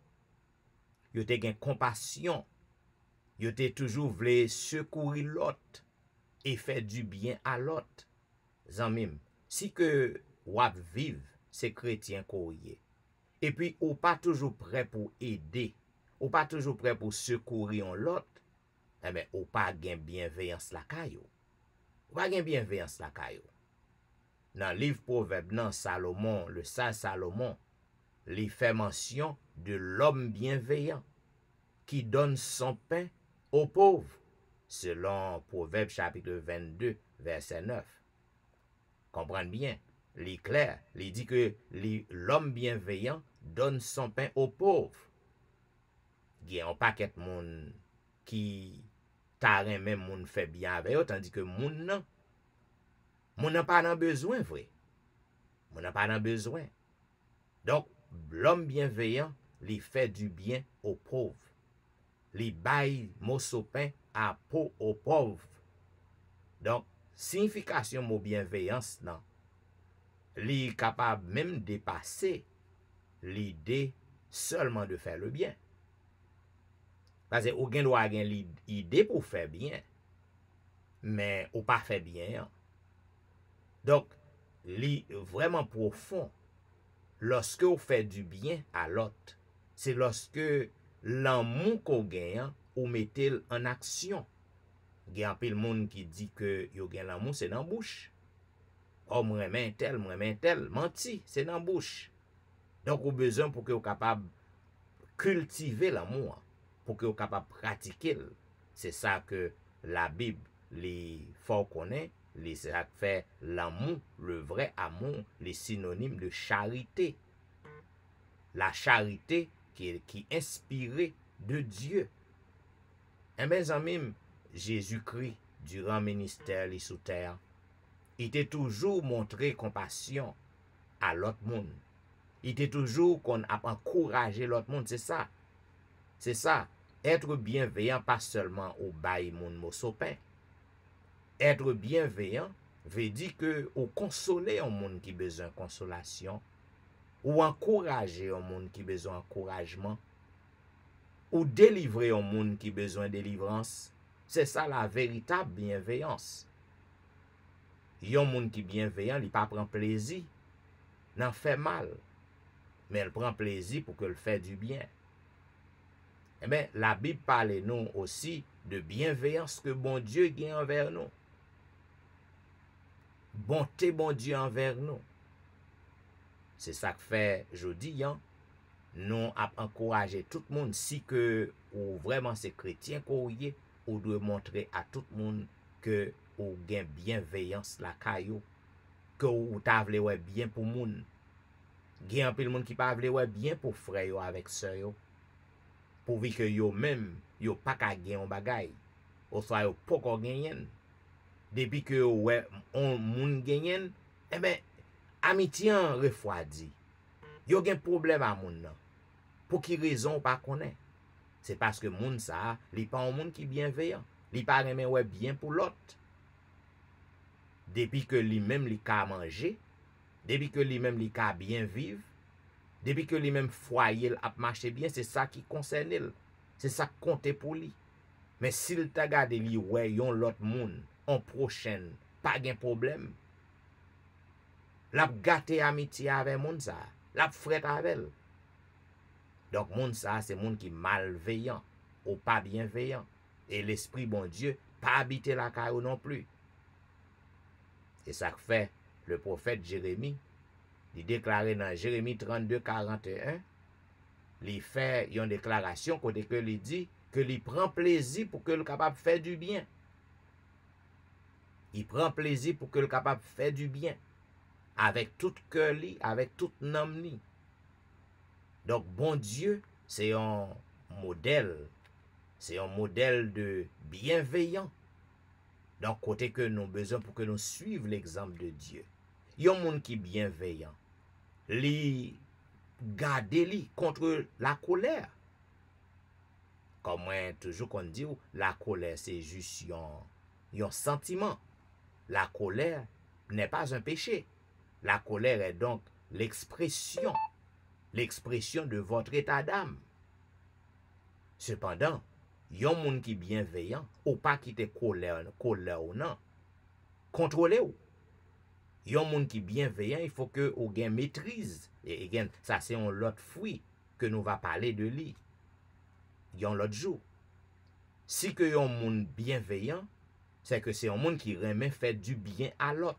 yo te gen compassion, yo te toujours vle secourir l'autre et faire du bien à l'autre. Zanmim, si que wap vive, c'est chrétien koye. Et puis, ou pas toujours prêt pour aider, ou pas toujours prêt pour secourir l'autre, eh bien, ou pas gen bienveillance la kayo. Ou pas gen bienveillance la kayo. Dans le livre Proverbe, nan Salomon, le sage Salomon, il fait mention de l'homme bienveillant qui donne son pain aux pauvres, selon Proverbe chapitre 22, verset 9. Comprenez bien, il clair, il dit que l'homme bienveillant donne son pain aux pauvres. Il y a un paquet de monde qui tarè même moun fait bien avec eux, tandis que moun n'a pas nan besoin vrai. Moun n'a pas nan besoin. Donc, l'homme bienveillant, il fait du bien aux pauvres. Il baille morceau pain à peau aux pauvres. Donc, signification mot bienveillance, non. Il est capable même de dépasser l'idée seulement de faire le bien. Parce que ou gen doit gen l'idée pour faire bien, mais ou pas faire bien. Donc, li vraiment profond, lorsque vous faites du bien à l'autre, c'est lorsque l'amour qu'on gagne, ou mettez en action. Il y a un peu de monde qui dit que yo gagne l'amour, c'est dans la bouche. Oh, m'remen tel, menti, c'est dans la bouche. Donc, vous avez besoin pour que vous capable cultiver l'amour, pour que vous capable pratiquer. C'est ça que la Bible, les forts connaît, ça fait l'amour, le vrai amour, les synonymes de charité. La charité qui est inspirée de Dieu. Et mes amis, Jésus-Christ, durant le ministère sous terre, il était toujours montré compassion à l'autre monde. Il était toujours qu'on a encouragé l'autre monde. C'est ça. C'est ça. Être bienveillant, pas seulement au bail moun mosopin. Être bienveillant veut dire que ou consoler un monde qui besoin de consolation, ou encourager un monde qui besoin d'encouragement, ou délivrer un monde qui besoin de délivrance. C'est ça la véritable bienveillance. Yon monde qui bienveillant, il pas prend plaisir, n'en fait mal, mais il prend plaisir pour que le fait du bien. Eh bien, la Bible parle nous aussi de bienveillance que bon Dieu gagne envers nous. Bonté bon Dieu envers nous. C'est ça que fait jeudi, nous a encouragé tout le monde, si que ou vraiment c'est chrétien qu'on y, ou doit montrer à tout le monde que ou gain bienveillance la caillou, que ou ta vle ouais bien pour moun. Gen un peu le monde qui pa vle ouais bien pour frère yo avec sœur yo. Pourvu que yo même yo pas ka gen un bagay. Ou soit yo pas ko genyen. Depuis que ouais on moun genyen, eh ben amitié refroidi. Yo gen problème à moun nan. Pour qui raison pas connaît? C'est parce que moun ça, li pas un monde qui bienveillant. Li pas remen ouais bien pour l'autre. Depuis que lui-même li ka manger, depuis que lui-même li ka bien vivre, depuis que lui-même foyer a marché bien, c'est ça qui concerne il. C'est ça qui compte pour lui. Mais s'il t'a gardé li ouais yon l'autre monde en prochaine, pas de problème. L'a gâté amitié avec moun ça, l'a frette avec elle. Donc moun ça c'est moun qui malveillant ou pas bienveillant et l'esprit bon Dieu pas habiter la caillou non plus. Et ça fait le prophète Jérémie, il déclarait dans Jérémie 32:41, il fait une déclaration côté que il dit que il prend plaisir pour que le capable faire du bien. Il prend plaisir pour que le capable faire du bien avec tout cœur li, avec toute âme li. Donc bon Dieu, c'est un modèle de bienveillant. Donc côté que nous avons besoin pour que nous suivions l'exemple de Dieu. Il y a un monde qui est bienveillant. Li garde li contre la colère. Comme moi toujours qu'on dit, la colère c'est juste un sentiment. La colère n'est pas un péché. La colère est donc l'expression de votre état d'âme. Cependant, il y a un monde qui est bienveillant, ou pas qui te colère ou non. Contrôlez-vous. Il y a un monde qui est bienveillant, il faut que vous ayez maîtrise. Et again, ça c'est un autre fruit que nous va parler de lui. Il y a un autre jour. Si que y a un monde bienveillant, c'est que c'est un monde qui remet faire du bien à l'autre.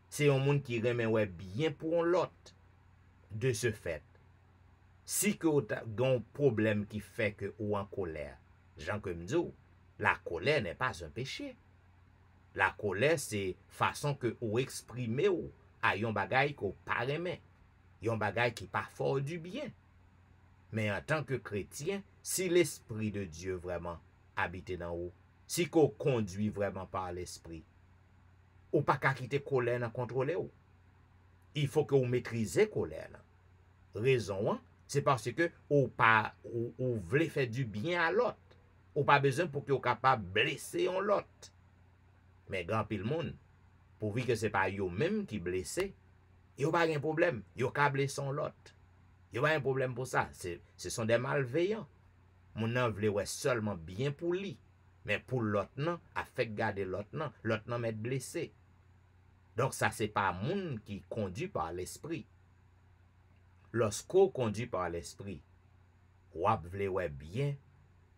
C'est un monde qui remet ouais bien pour l'autre. De ce fait, si que vous avez un problème qui fait que vous en colère, Jean comme dit, la colère n'est pas un péché. La colère, c'est façon que vous exprimez à yon bagay ko pas remet. Yon bagay qui pas fort du bien. Mais en tant que chrétien, si l'esprit de Dieu vraiment habite dans vous, si qu'on conduit vraiment par l'esprit, ou pas qu'à quitter colère dans contrôler ou. Il faut que vous maîtrisez colère. Raison, c'est parce que ou voulez faire du bien à l'autre. Ou pas besoin pour que vous capable blesser l'autre. Mais grand pile monde, pourvu que c'est pas yo même qui blessé, yo pas un problème, yo ka blesser l'autre. Yo pas un problème pour ça, ce sont des malveillants. Mon nan vle ouais seulement bien pour lui, mais pour l'autre non, a fait garder l'autre non met blessé. Donc ça c'est pas moun qui conduit par l'esprit. Lorsqu'on conduit par l'esprit, ou vle ouais bien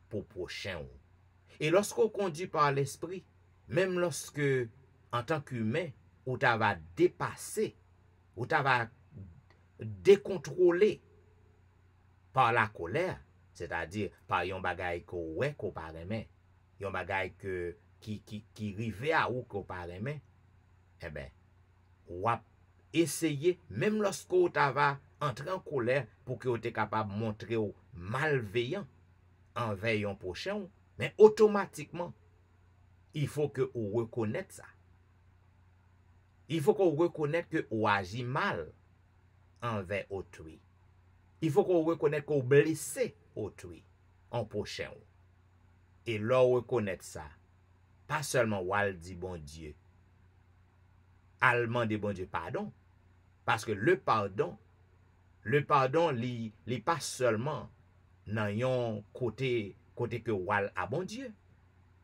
pour prochain ou. Et lorsqu'on conduit par l'esprit, même lorsque, en tant qu'humain, ou tu vas dépasser, ou tu vas décontrôler par la colère, c'est-à-dire par yon bagay ko ouais ko pa remen, yon bagay qui rive à ou ko pa remen, eh ben, ou essayer, même lorsque ou tu vas entrer en colère pour que ou te capable de montrer ou malveillant envers yon prochain, mais automatiquement, il faut que vous reconnaisse ça. Il faut qu'on reconnaisse que vous agit mal envers autrui. Il faut qu'on reconnaisse que vous blessez autrui en prochain. Et là, reconnaître ça. Pas seulement wal dit bon Dieu. Allemand dit bon Dieu pardon. Parce que le pardon, li pas seulement dans yon côté que wal a bon Dieu.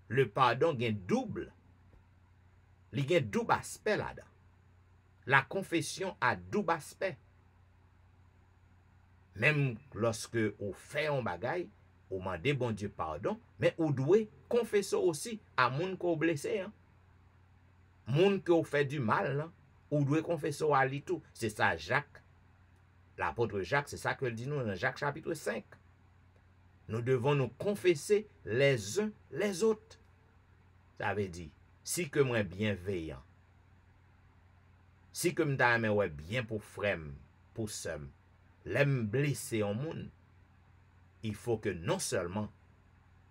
Le pardon gen double. Il y a double aspect là-dedans. La confession a double aspect. Même lorsque vous faites un bagay, vous demandez bon Dieu pardon, mais vous devez confesser aussi à moun que vous blessé. Hein? Moun que vous fait du mal, hein? Vous devez confesser à lui tout. C'est ça Jacques. L'apôtre Jacques, c'est ça que dit nous dans Jacques chapitre 5. Nous devons nous confesser les uns les autres. Ça veut dire, si que moi bienveillant, si que m'ta ouais bien pour frère, pour soeur, l'aime blesser en moun, il faut que non seulement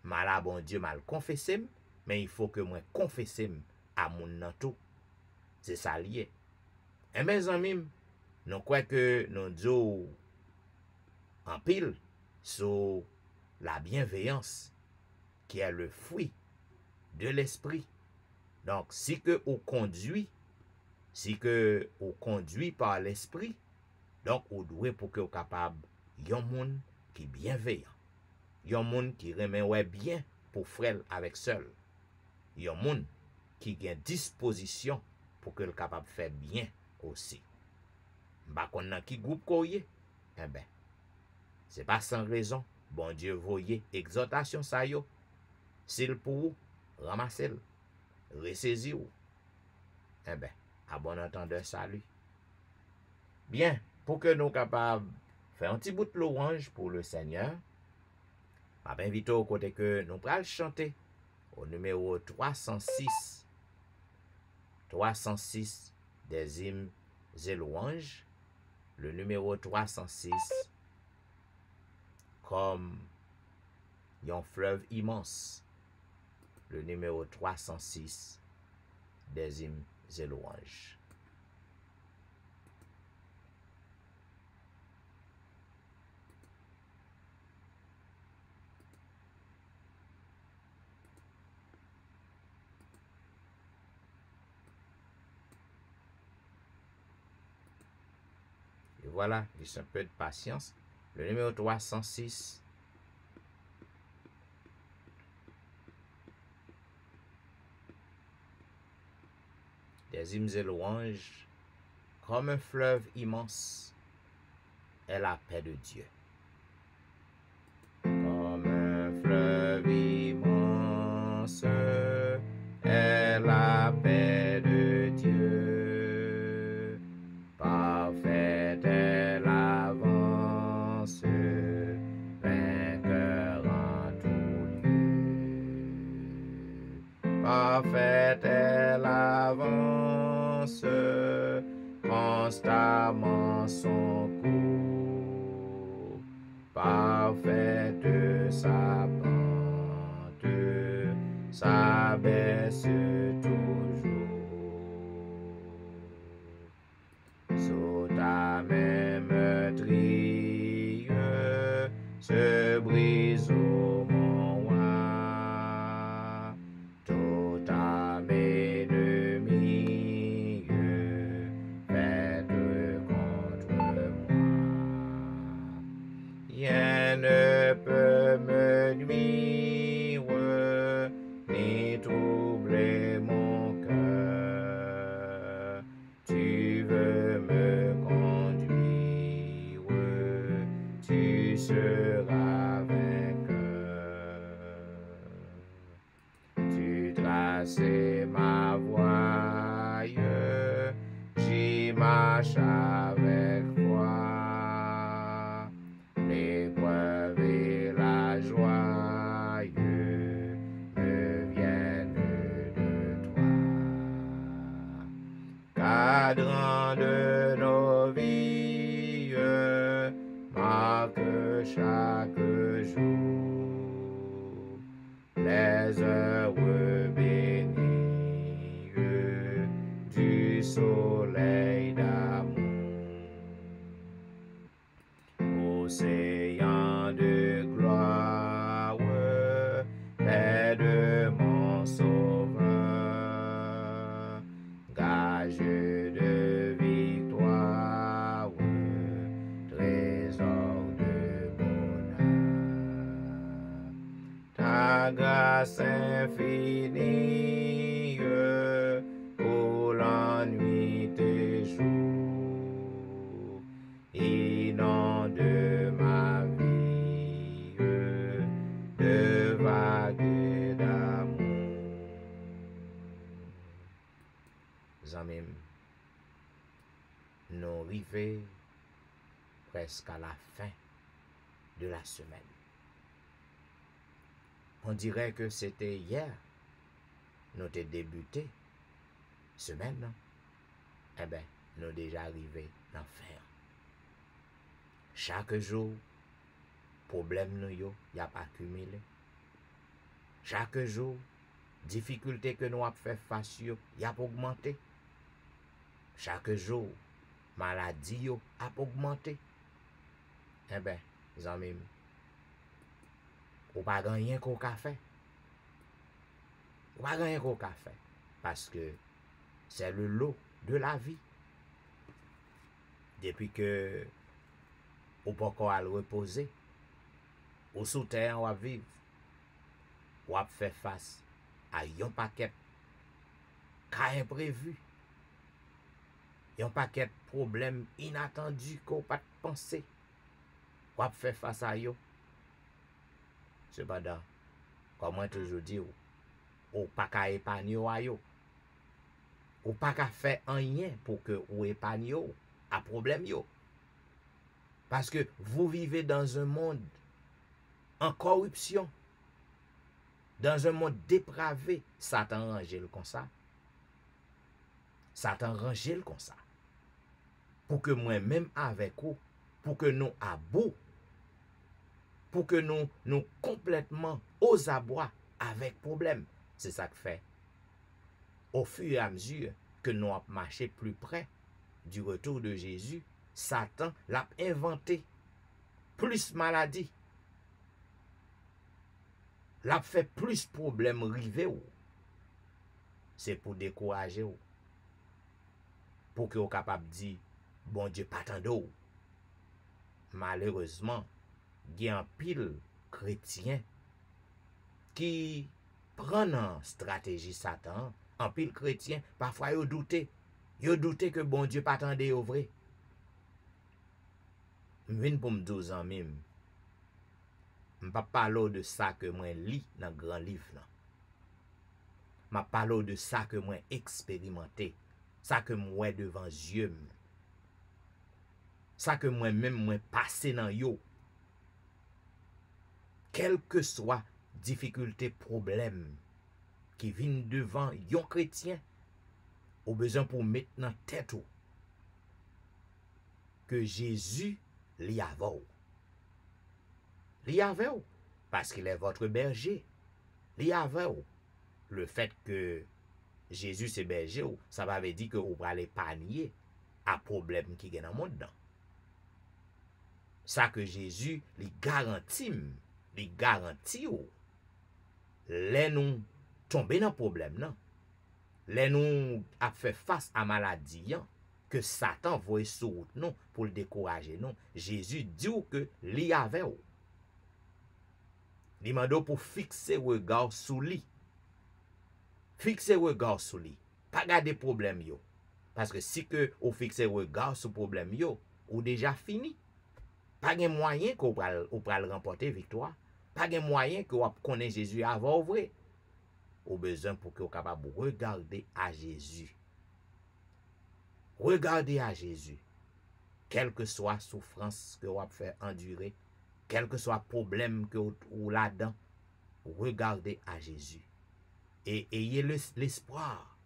mal bon Dieu mal confessé, mais il faut que moi confesse à moun nan tout. C'est ça lié. Et mes amis, nous croyons que nous disons en pile sur la bienveillance qui est le fruit de l'esprit. Donc, si que vous conduit Si que ou conduit par l'esprit, donc ou doué pour que ou capable yon moun qui bienveillant. Yon moun qui remet ouais bien pour frère avec seul. Yon moun qui gen disposition pour que le capable faire bien aussi. Ba kon nan ki groupe koye, eh ben, c'est pas sans raison, bon Dieu voye exhortation sa yo, s'il pour ou, ramassez-le, ressaisi ou. Eh ben, à bon entendeur salut. Bien, pour que nous capables faire un petit bout de louange pour le Seigneur, je vais inviter au côté que nous allons chanter au numéro 306. 306 des hymnes et louanges. Le numéro 306 comme un fleuve immense. Le numéro 306 des hymnes et louanges. Et voilà, juste un peu de patience. Le numéro 306. Des hymnes et louanges, comme un fleuve immense, est la paix de Dieu. Comme un fleuve immense est la paix de Dieu. Parfaite est l'avance, vainqueur en tout lieu. Parfaite est l'avance, constamment son cours. Parfaite sa pente, s'abaisse toujours. Sous ta main meurtrière se brise au mon roi. Tout âme ennemie faite contre moi. Rien ne peut me nuire ni troubler mon cœur. Tu veux me conduire, tu seras vainqueur. Tu traces ma voie, j'y marche avec foi. L'épreuve et la joie me viennent de toi. Cadran de nos vies marque chaque jour les heureux bénis du soleil d'amour. Océan de gloire, paix de mon sauveur, gage de victoire, trésor de bonheur. Ta grâce infinie pour l'ennui tes jours, inonde ma vie de vagues d'amour. Zamim, nous arrivons presque à la fin de la semaine. On dirait que c'était hier, nous avons débuté semaine, non? Eh bien, nous déjà arrivés dans fin. Chaque jour, problème nous y a accumulé. Chaque jour, difficulté que nous avons fait face y a augmenté. Chaque jour, maladie a augmenté. Eh bien, les amis, ou pas gagner qu'au café. Ou pas gagner qu'au café. Parce que c'est le lot de la vie. Depuis que ou pas encore à le reposer, ou sous terre, ou à vivre, ou à faire face à un paquet cas imprévu, un paquet de problèmes inattendus qu'on pas penser, ou à faire face à eux. Cependant, comme moi toujours dit, ou pas qu'à épargner ou pas qu'à faire rien pour que ou épargne à problème yo. Parce que vous vivez dans un monde en corruption, dans un monde dépravé. Satan rangé le comme ça. Satan rangé le comme ça. Pour que moi-même avec vous, pour que nous à bout, pour que nous complètement aux abois avec problème. C'est ça que fait. Au fur et à mesure que nous avons marché plus près du retour de Jésus, Satan l'a inventé plus maladie. L'a fait plus problème rivé ou. C'est pour décourager ou. Pour que vous capable de dire, bon Dieu, pas tant d'eau. Malheureusement, il y a un pile chrétien qui prend en stratégie Satan, un pile chrétien, parfois ils doutent que bon Dieu pas attendait au vrai. Je viens pour me 12 ans même. Je ne parle pas de ça que moi lis dans le grand livre. Je parle de ça que moi expérimenté, ça que moi devant yeux, ça que moi-même moi passé dans yo. Quelle que soit difficulté, problème qui viennent devant yon chrétien, au besoin pour mettre dans tête que Jésus l'y avait. L'y avait parce qu'il est votre berger. L'y avait le fait que Jésus c'est berger, ça va dire que vous allez panier à problème qui est dans le monde. Ça que Jésus lui garantit, les nous tomber dans problème non. Les nous a fait face à maladie que Satan voit sur route non pour le décourager non. Jésus dit que li avait ou. Li mando pour fixer regard sous lui. Fixer regard sous lui. Pas garder problème yo. Parce que si que ou fixer regard sur problème yo, ou déjà fini. Pas de moyen qu'on pral remporter victoire. Pas de moyen que vous connaissez Jésus avant vrai. Au besoin pour que vous capable de regarder à Jésus. Regardez à Jésus. Quelle que soit la souffrance que vous avez fait endurer, quel que soit le problème que vous là-dedans, regardez à Jésus. Et ayez l'espoir.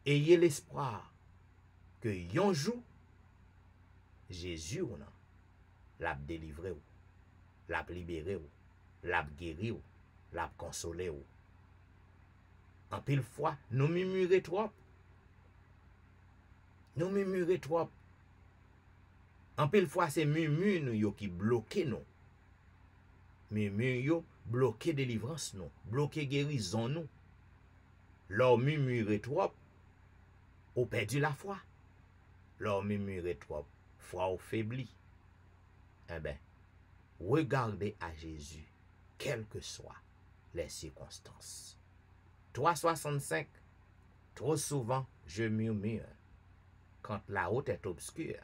Ayez l'espoir que un jour, Jésus ou non, l'a délivré ou, l'a libéré ou, l'a guéri ou, l'a consolé ou. En pile fois, nous murmurons trop. Nous murmurons trop. En pile fois, c'est murmure nous qui bloquent nous. Murmure bloquer délivrance nous, bloquer guérison nous. Leur murmure trop, ou perdu la foi. Leur murmure trop, foi ou faibli. Eh bien, regardez à Jésus, quelles que soient les circonstances. 3,65. Trop souvent, je murmure. Quand la route est obscure,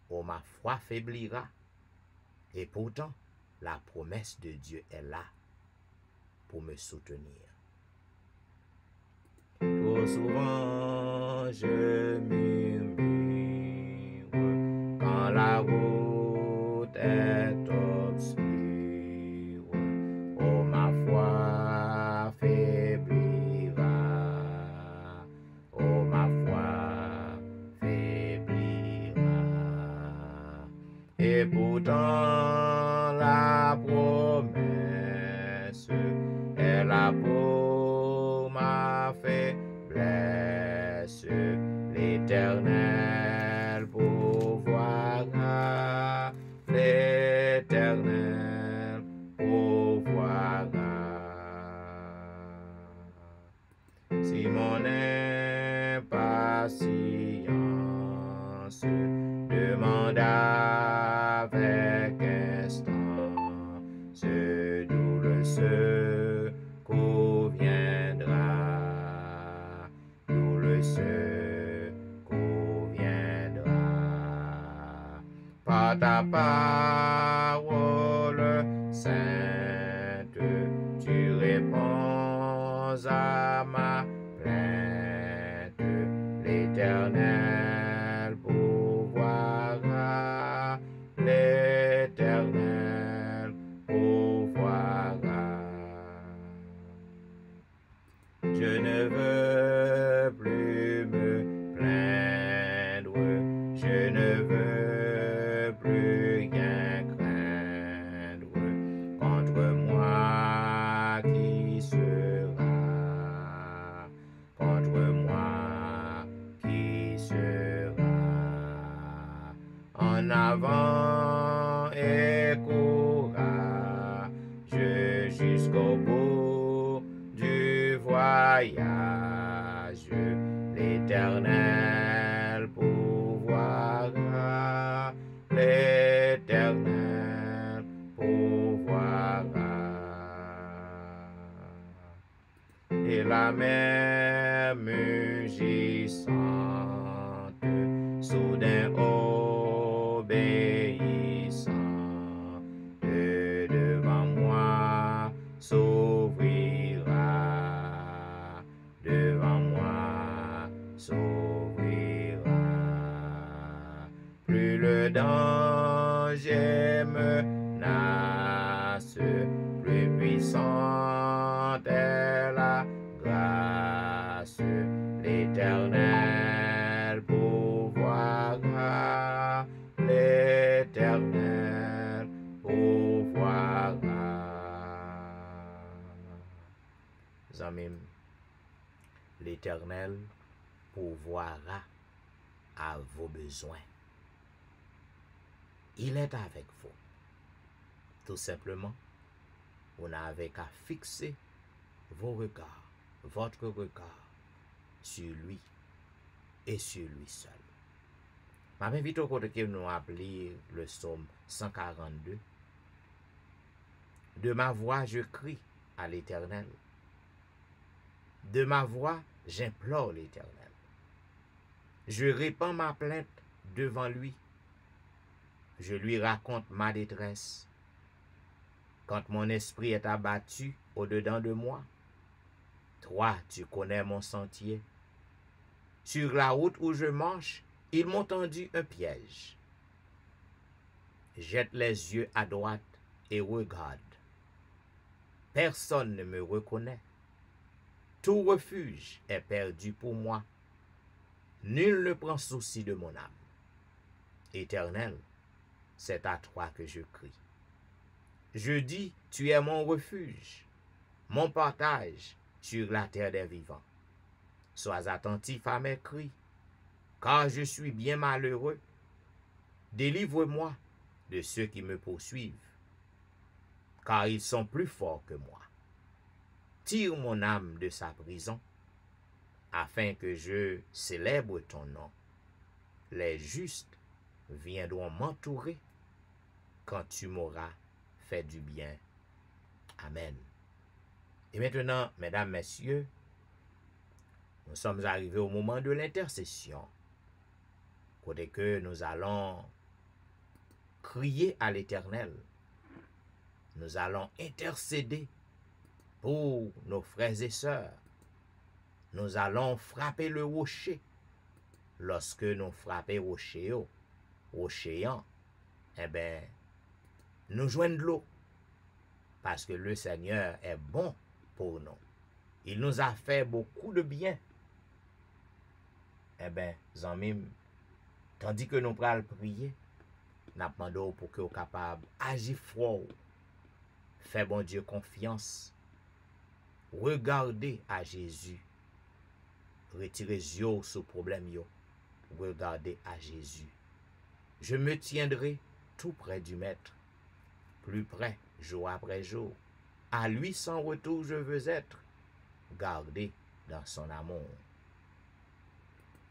oh, ma foi faiblira. Et pourtant, la promesse de Dieu est là pour me soutenir. Trop souvent, je murmure quand la route est obscure. Oh, ma foi faiblira. Oh, ma foi faiblira. Et pourtant, la promesse est là pour ma faiblesse. L'Éternel pourvoira. L'Éternel pourvoira. Si mon impatience secours viendra, d'où le secours viendra. Par ta parole sainte, tu réponds à ma plainte. L'Éternel pourvoira, l'Éternel pourvoira. Je ne veux plus me plaindre, je ne veux plus rien craindre. Contre moi qui sera, contre moi qui sera. En avant et courage jusqu'au bout du voyage. L'Éternel pourvoira, l'Éternel pourvoira. Et la mer mugissante, soudain obéissant, devant moi s'ouvrira, devant moi s'ouvrira. Plus le danger menace, plus puissante est la grâce. L'Éternel pourvoira, l'Éternel pourvoira. Zamim, l'Éternel pourvoira à vos besoins. Il est avec vous. Tout simplement, vous n'avez qu'à fixer vos regards, votre regard sur lui et sur lui seul. Je m'invite au côté que nous appelons le psaume 142. De ma voix, je crie à l'Éternel. De ma voix, j'implore l'Éternel. Je répands ma plainte devant lui. Je lui raconte ma détresse. Quand mon esprit est abattu au-dedans de moi, toi, tu connais mon sentier. Sur la route où je marche, ils m'ont tendu un piège. Jette les yeux à droite et regarde. Personne ne me reconnaît. Tout refuge est perdu pour moi. Nul ne prend souci de mon âme. Éternel, c'est à toi que je crie. Je dis, tu es mon refuge, mon partage sur la terre des vivants. Sois attentif à mes cris, car je suis bien malheureux. Délivre-moi de ceux qui me poursuivent, car ils sont plus forts que moi. Tire mon âme de sa prison, afin que je célèbre ton nom. Les justes viendront m'entourer quand tu m'auras fait du bien. Amen. Et maintenant, mesdames, messieurs, nous sommes arrivés au moment de l'intercession, côté que nous allons crier à l'Éternel. Nous allons intercéder pour nos frères et sœurs. Nous allons frapper le rocher. Lorsque nous frappons rocher, eh bien, nous joignons de l'eau. Parce que le Seigneur est bon pour nous. Il nous a fait beaucoup de bien. Eh bien, Zamim, tandis que nous prenons prier, nous demandons pour que nous soyons capables d'agir fort. Fais bon Dieu confiance. Regardez à Jésus. Retirez yeux sur le problème. Regardez à Jésus. Je me tiendrai tout près du Maître, plus près, jour après jour. À lui sans retour je veux être, gardé dans son amour.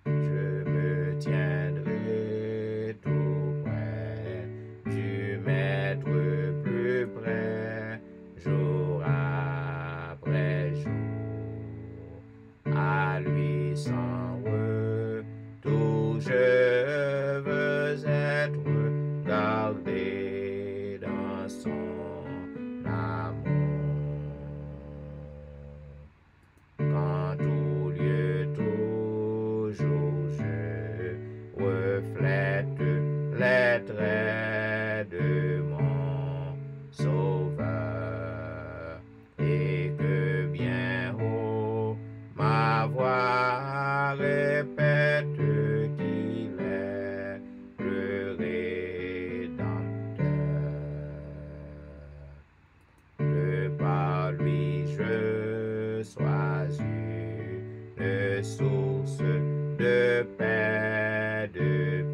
Je me tiendrai tout près du Maître, plus près, jour source de paix, de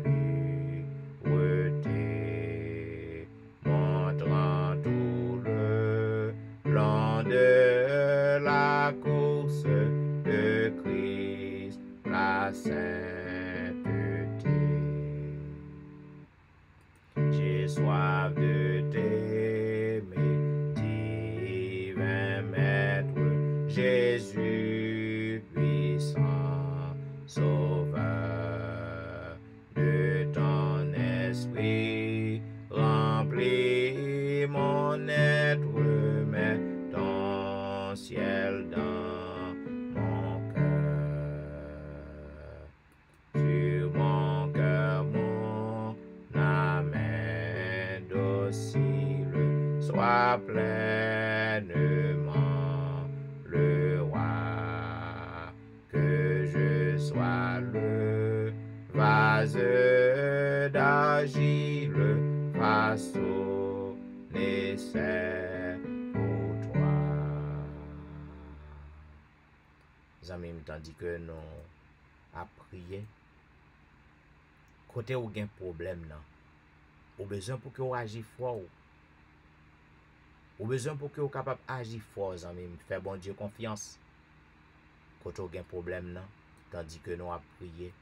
pureté, montrant tout le long de la course de Christ, la sainteté. J'ai soif de t'aimer, divin Maître Jésus puissant, Sauveur, de ton esprit remplis mon être, mets ton ciel dans mon cœur. Sur mon cœur, mon âme docile, sois pleinement le roi, que je sois le vase d'argile, façonné c'est pour toi. Amis, tandis que nous à prier, côté ou gen problème nan, ou besoin pour que ou agir fort, ou besoin pour que ou capable agir fort, amis, faire bon Dieu confiance. Côté ou gen problème nan, tandis que nous à prier,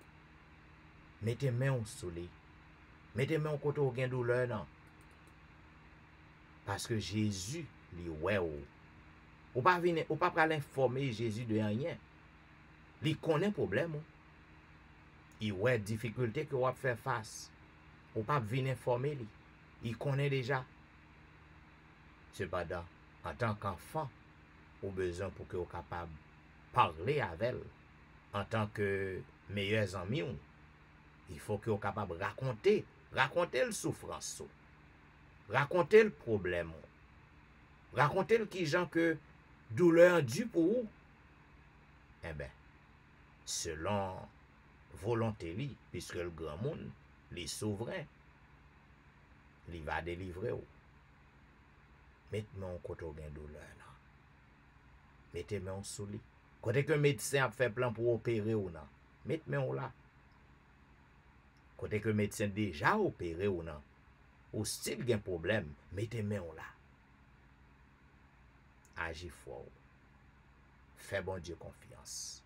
mettez main sous lui, mettez main côté ou gen douleur nan, parce que Jésus li ouais ou pas venir, ou pas pral informer Jésus de rien, li connaît problème ou. Il ouais difficulté que vous faire face. Ou pas venir informer lui. Il connaît déjà. Cependant, en tant qu'enfant, vous besoin pour que vous capable parler avec elle. En tant que meilleurs amis, il faut que vous capable raconter le souffrance, raconter le problème, raconter le qui gens que douleur due pour vous. Eh bien, selon volonté li, puisque le grand monde, les souverains, il va délivrer ou. Mettez-moi en côté de douleur. Mettez-moi en sous lui. Côté que médecin a fait plan pour opérer ou non. Mettez-moi là. Côté que médecin déjà opéré ou non. Ou style gen problème, mettez-moi là. Agis fort. Fais bon Dieu confiance.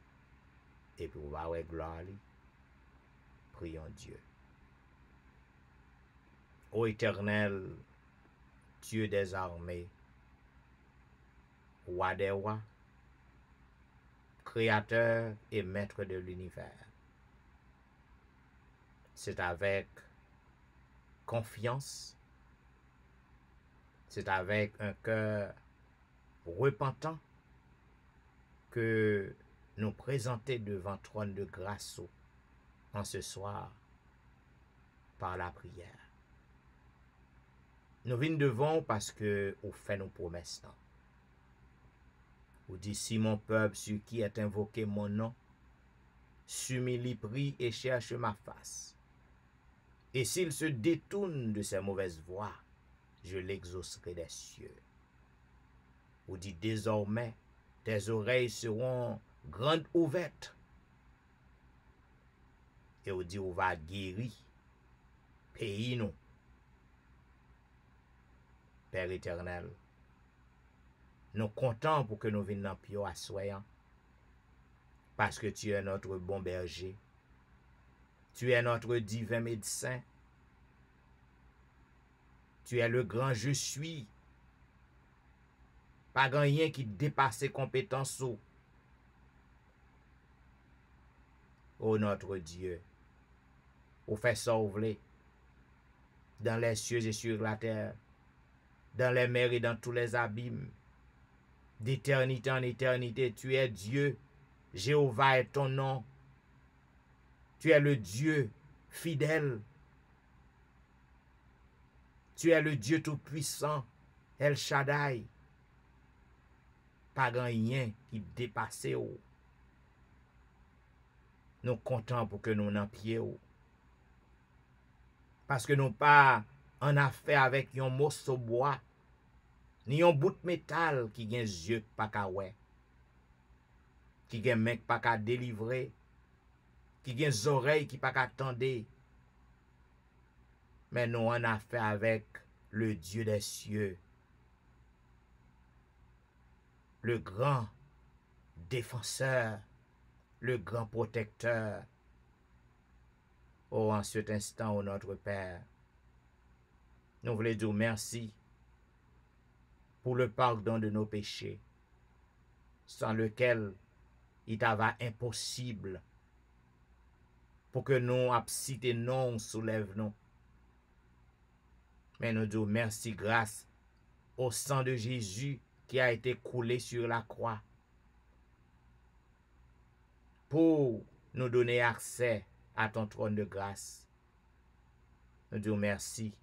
Et puis, on va avoir gloire. Prions Dieu. Ô Éternel, Dieu des armées, Roi des rois, Créateur et Maître de l'univers, c'est avec confiance, c'est avec un cœur repentant que nous présenter devant trône de grâce en ce soir par la prière. Nous venons devant parce que vous faites nos promesses. Vous dites, si mon peuple sur qui est invoqué mon nom, s'humilie, prie et cherche ma face, et s'il se détourne de ses mauvaises voies, je l'exaucerai des cieux. Vous dites, désormais, tes oreilles seront grandes ouvertes. Et vous dites, on va guérir pays nous. Père éternel, nous comptons pour que nous venions dans Pio à soyant, parce que tu es notre bon berger, tu es notre divin médecin, tu es le grand je suis, pas rien qui dépasse ses compétences. Ô notre Dieu, vous faites sauver dans les cieux et sur la terre, dans les mers et dans tous les abîmes. D'éternité en éternité, tu es Dieu. Jéhovah est ton nom. Tu es le Dieu fidèle. Tu es le Dieu tout-puissant, El Shaddai. Pas rien qui dépasse. Nous comptons pour que nous n'en pied. Parce que nous pas en affaire avec un morceau de bois, ni un bout de métal qui a yeux pas kawè. qui gen main qui pas qu'à délivrer, qui gen oreilles qui pas qu'à tendre. Mais nous on a fait avec le Dieu des cieux, le grand défenseur, le grand protecteur. Oh, en cet instant, oh notre Père, nous voulons dire merci pour le pardon de nos péchés, sans lequel il t'ava impossible pour que nous absité non soulève nous. Mais nous disons merci grâce au sang de Jésus qui a été coulé sur la croix pour nous donner accès à ton trône de grâce. Nous disons merci,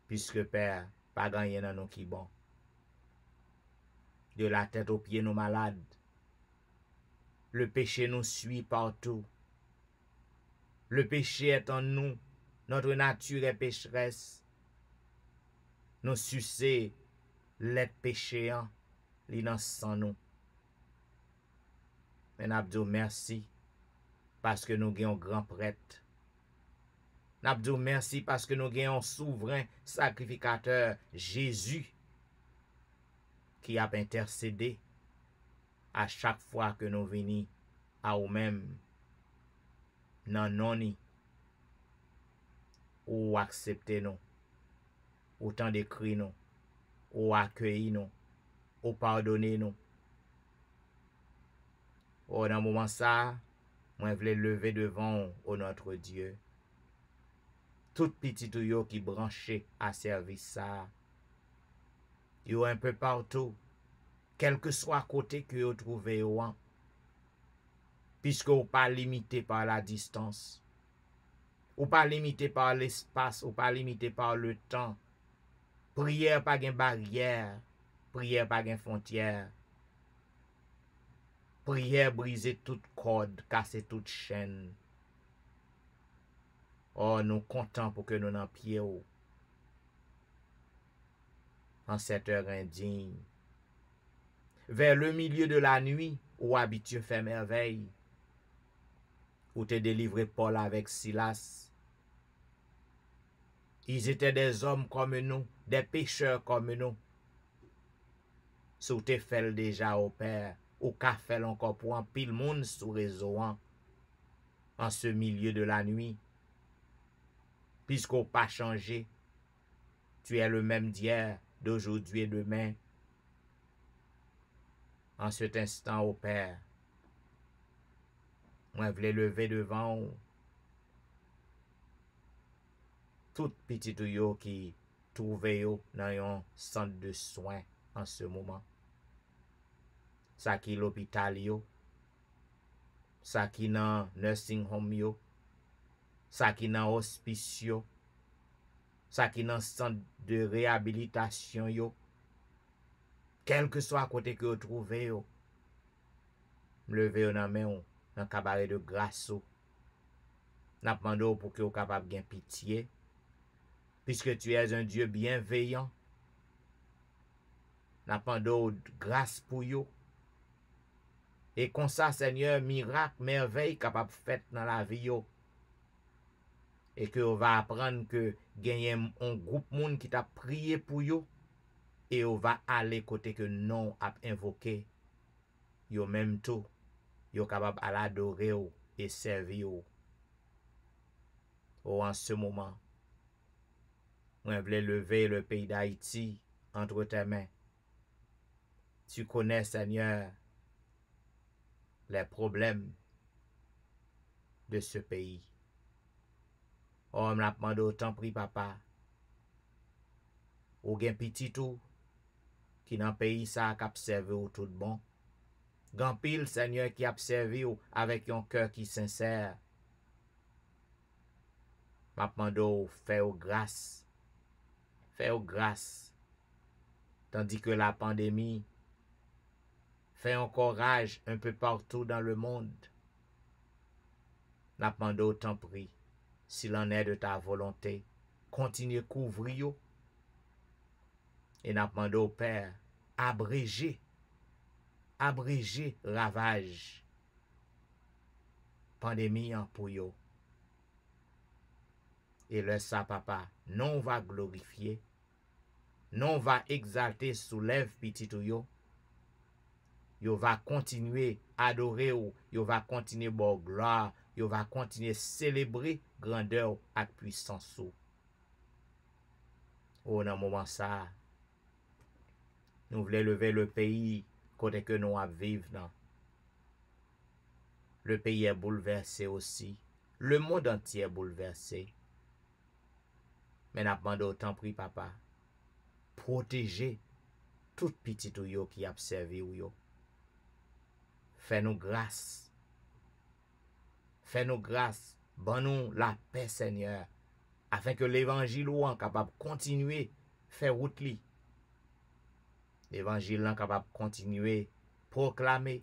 puisque Père, pas gagné dans nous qui bon. De la tête aux pieds nous malades. Le péché nous suit partout. Le péché est en nous. Notre nature est pécheresse. Nous sucer l'être péchéant, l'innocent nous. Mais nous disons merci parce que nous avons un grand prêtre. Nous disons merci parce que nous avons un souverain sacrificateur, Jésus, qui a intercédé à chaque fois que nous venons à nous-mêmes, non, ou accepter nous, autant d'écrire nous, ou accueillir nous, ou pardonner nous. Oh, dans le moment ça, moi, je voulais lever devant oh, notre Dieu. Tout petit yo qui branché à service ça. Yo un peu partout, quel que soit côté que vous trouvez yo, puisque vous pas limité par la distance, ou pas limité par l'espace, ou pas limité par le temps. Prière pas gen barrière, prière pas gen frontière. Prière briser toute corde, casser toute chaîne. Oh, nous contents pour que nous n'en pied en cette heure indigne. Vers le milieu de la nuit, où habitué fait merveille, où te délivré Paul avec Silas. Ils étaient des hommes comme nous, des pécheurs comme nous. Sous te fait déjà au Père, ou qu'a fait encore pour un pile monde sous réseau en ce milieu de la nuit. Puisqu'on pas changé, tu es le même d'hier, d'aujourd'hui et demain. En cet instant, au Père, moi, je voulais lever devant tout petit yo qui trouve yo dans un centre de soins en ce moment. Ça qui l'hôpital yo, ça qui dans nursing home yo, ça qui dans hospice yo, ça qui dans centre de réhabilitation yo. Quel que soit côté que vous trouvez yo, lever dans main dans cabaret de grâce. N'a demandé pour que vous capable de pitié, puisque tu es un Dieu bienveillant. N'a demandé grâce pour vous. Et comme ça, Seigneur, miracle, merveille capable de faire dans la vie yo. Et que on va apprendre que gagner un groupe monde qui t'a prié pour vous. Et on va aller côté que non a invoqué. Yo même tout. Yo capable à l'adorer et servir. En ce moment, moi, je voulais lever le pays d'Haïti entre tes mains. Tu connais, Seigneur, les problèmes de ce pays. Oh, je m'a demandé autant pris, papa. Ou gen petit tout, qui dans le pays ça qui observe tout bon. Gan pile, Seigneur, qui observe avec un cœur qui sincère. M'a demandé faire grâce. Faire grâce. Tandis que la pandémie fait encore rage un peu partout dans le monde. N'a demandé autant pris. S'il en est de ta volonté, continue à couvrir. Et n'a demandé au Père, abréger abréger ravage pandémie pour yo. Et le ça, papa, non va glorifier, non va exalter, soulève petit ou yo. Yo va continuer adorer ou, yo va continuer bon gloire, yo va continuer célébrer grandeur et puissance ou. Au nan moment ça, nous voulons lever le pays côté que nous vivons dans. Le pays est bouleversé aussi. Le monde entier est bouleversé. Mais n'a pas d'autant pris, papa, protéger tout petit ou yo qui a servi ou yo. Fais-nous grâce. Fais-nous grâce. Bonne-nous la paix, Seigneur, afin que l'évangile ou en capable de continuer faire route li. L'évangile en capable de continuer proclamer.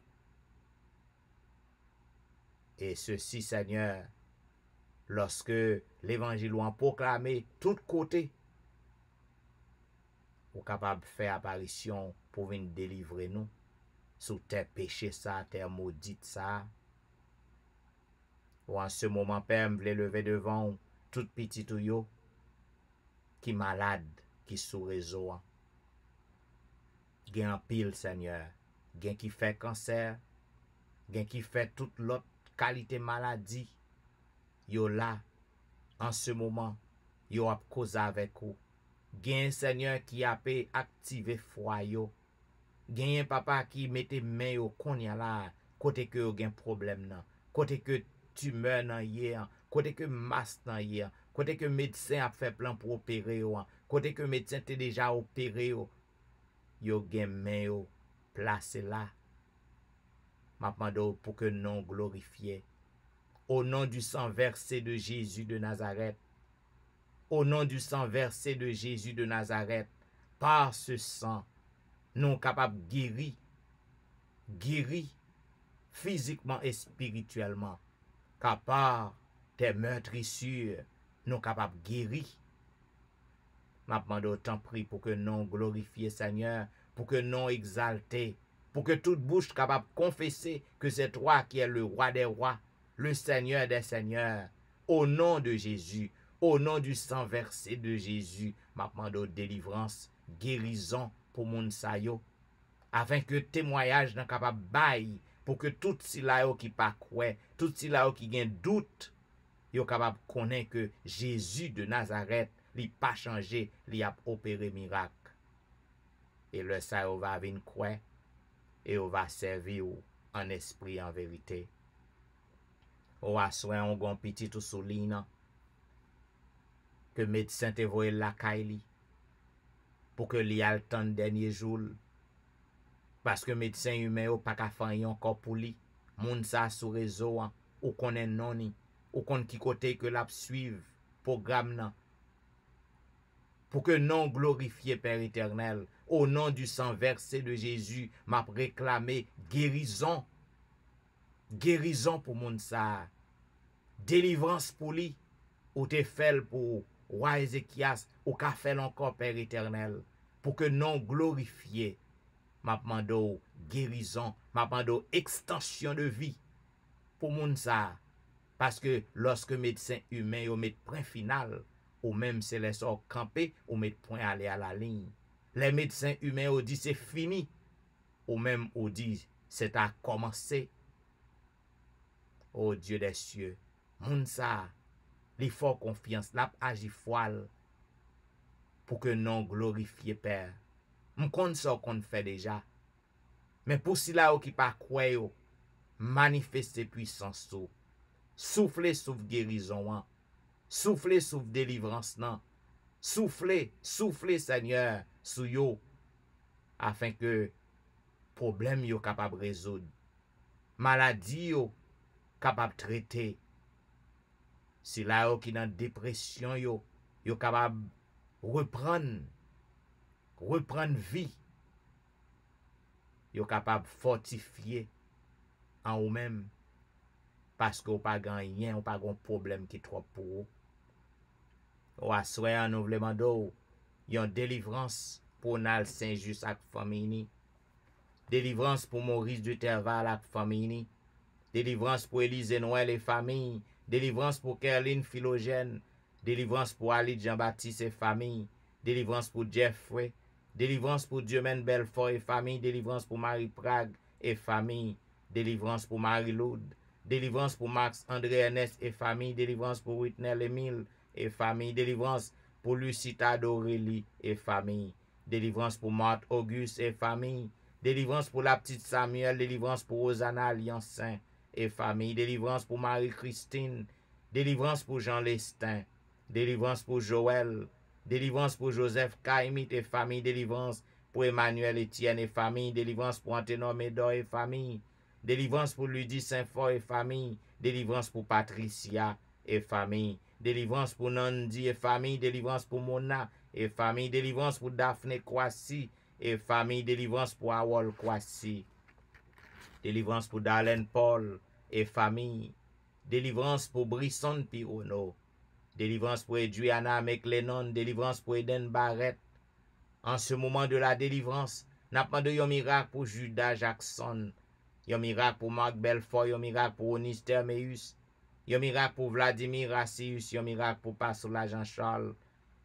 Et ceci, Seigneur, lorsque l'évangile ou en proclamer tout côté, ou capable de faire apparition pour venir délivrer nous sous terre péché ça, terre maudite ça. Ou en ce moment, Père, me voulais lever devant tout petit ou yo qui malade, qui sous réseau. Gen en pile, Seigneur. Gen qui fait cancer, gen qui fait toute l'autre qualité maladie. Yo là, en ce moment, yo ap cause avec vous. Gen Seigneur qui a pu activer foi yo. Gen papa qui mette main yo konya là, côté que yo gen problème nan, côté que tumeur nan hier, côté que masse nan hier, côté que médecin a fait plan pour opérer yo, côté que médecin t'est déjà opéré yo gen main yo placé là. M'a demandé pour que non glorifié. Au nom du sang versé de Jésus de Nazareth. Au nom du sang versé de Jésus de Nazareth. Par ce sang, nous capables de guérir physiquement et spirituellement. Car par tes meurtrissures, nous capables de guérir. M'a demandé autant pris pour que non glorifié, Seigneur, pour que non exalté, pour que toute bouche capable de confesser que c'est toi qui es le roi des rois, le Seigneur des seigneurs. Au nom de Jésus, au nom du sang versé de Jésus, m'a demandé délivrance, guérison pour moun sa yo, afin que témoignage nan capable bail pour que tout si la yo qui pas croit, tout si la yo qui gen doute, yo capable connaître que Jésus de Nazareth li pas changé, li a opéré miracle. Et le sa yo va venir croire et on va servir en esprit en vérité. On va soin on gon petit tout souligne que médecin te voye la kaili pour que li a le temps dernier jour parce que médecin humain ou pas ka faire encore pour li moun sa sous réseau ou connaît non ni ou connaît qui côté que l'a suivre programme nan pour que non glorifié Père éternel au nom du sang versé de Jésus m'a réclamé guérison pour moun sa délivrance pour lui ou te fait pour roi Ézéchias ou ka fait encore Père éternel pour que non glorifié m'a demandé guérison m'a demandé extension de vie pour moun sa parce que lorsque médecin humain yo met point final ou même c'est les sort camper ou met point aller à la ligne les médecins humains ont dit c'est fini ou même ont dit c'est à commencer. Oh Dieu des cieux, moun sa li fort confiance l'a agi foile pour que non glorifié Père. M'konn ça qu'on fait déjà. Mais pour si là qui pas croire manifester puissance sou. Souffler sous guérison, souffler sous délivrance nan. Souffler Seigneur sous yo afin que problème yo capable résoudre. Maladie yo capable traiter. Si là yo qui dans dépression yo capable reprendre vie. Yo capable fortifier en ou même parce que ou pas gagné ou pas gon problème qui trop pour ou. Ou assoyer en nous demander yon délivrance pour nal Saint-Just ak famille. Délivrance pour Maurice Duterval et famille. Délivrance pour Élise Noël et famille. Délivrance pour Kerline Philogène. Délivrance pour Ali Jean-Baptiste et famille. Délivrance pour Jeffrey. Délivrance pour Dieumen Belfort et famille. Délivrance pour Marie Prague et famille. Délivrance pour Marie-Laude. Délivrance pour Max André Ernest et famille. Délivrance pour Whitney Emile et famille. Délivrance pour Lucita d'Aurélie et famille. Délivrance pour Marthe Auguste et famille. Délivrance pour la petite Samuel. Délivrance pour Rosanna Alliance Saint et famille. Délivrance pour Marie-Christine. Délivrance pour Jean Lestin. Délivrance pour Joël. Délivrance pour Joseph Kaimit et famille. Délivrance pour Emmanuel Etienne et famille. Délivrance pour Anténor Médor et famille. Délivrance pour Ludie Saint-Fort et famille. Délivrance pour Patricia et famille. Délivrance pour Nandi et famille. Délivrance pour Mona et famille. Délivrance pour Daphné Kwasi et famille. Délivrance pour Awol Kwasi. Délivrance pour Darlene Paul et famille. Délivrance pour Brisson Pirono. Délivrance pour Edwiana McLennan. Délivrance pour Eden Barrett. En ce moment de la délivrance, n'a pas de miracle pour Judas Jackson. Yon miracle pour Marc Belfort. Yon miracle pour Onis Termeus. Yon miracle pour Vladimir Rassius. Yon miracle pour Pasola Jean-Charles.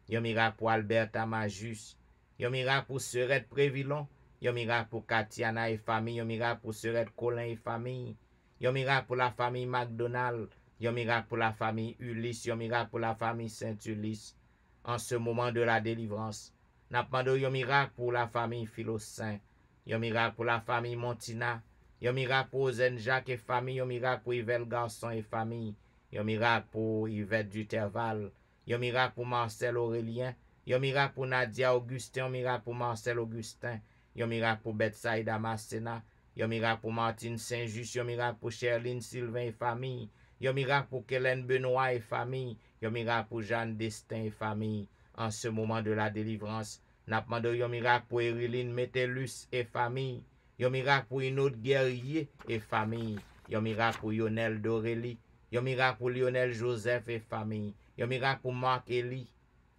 Yon miracle pour Alberta Majus. Yon miracle pour Serette Prévillon. Yon miracle pour Katiana et famille. Yon miracle pour Serette Colin et famille. Yon miracle pour la famille McDonald. Yon miracle pour la famille Ulysse. Yon miracle pour la famille Saint-Ulysse. En ce moment de la délivrance, n'a pas de yon miracle pour la famille Philosaint. Yon miracle pour la famille Montina. Yon miracle pour Zen Jacques et famille. Yon miracle pour Yvel Garçon et famille. Yon miracle pour Yvette Duterval. Yon miracle pour Marcel Aurélien. Yon miracle pour Nadia Augustin. Yon miracle pour Marcel Augustin. Yon miracle pour Betsaïda Masséna. Yon miracle pour Martine Saint-Just. Yon miracle pour Cherline Sylvain et famille. Yon miracle pour Kellen Benoît et famille. Yon miracle pour Jeanne Destin et famille. En ce moment de la délivrance, n'a pas de yon miracle pour Eriline Metellus et famille. Yon miracle pour une autre guerrier et famille. Yon miracle pour Lionel d'Aurélie. Yon miracle pour Lionel Joseph et famille. Yon miracle pour Marc Elie.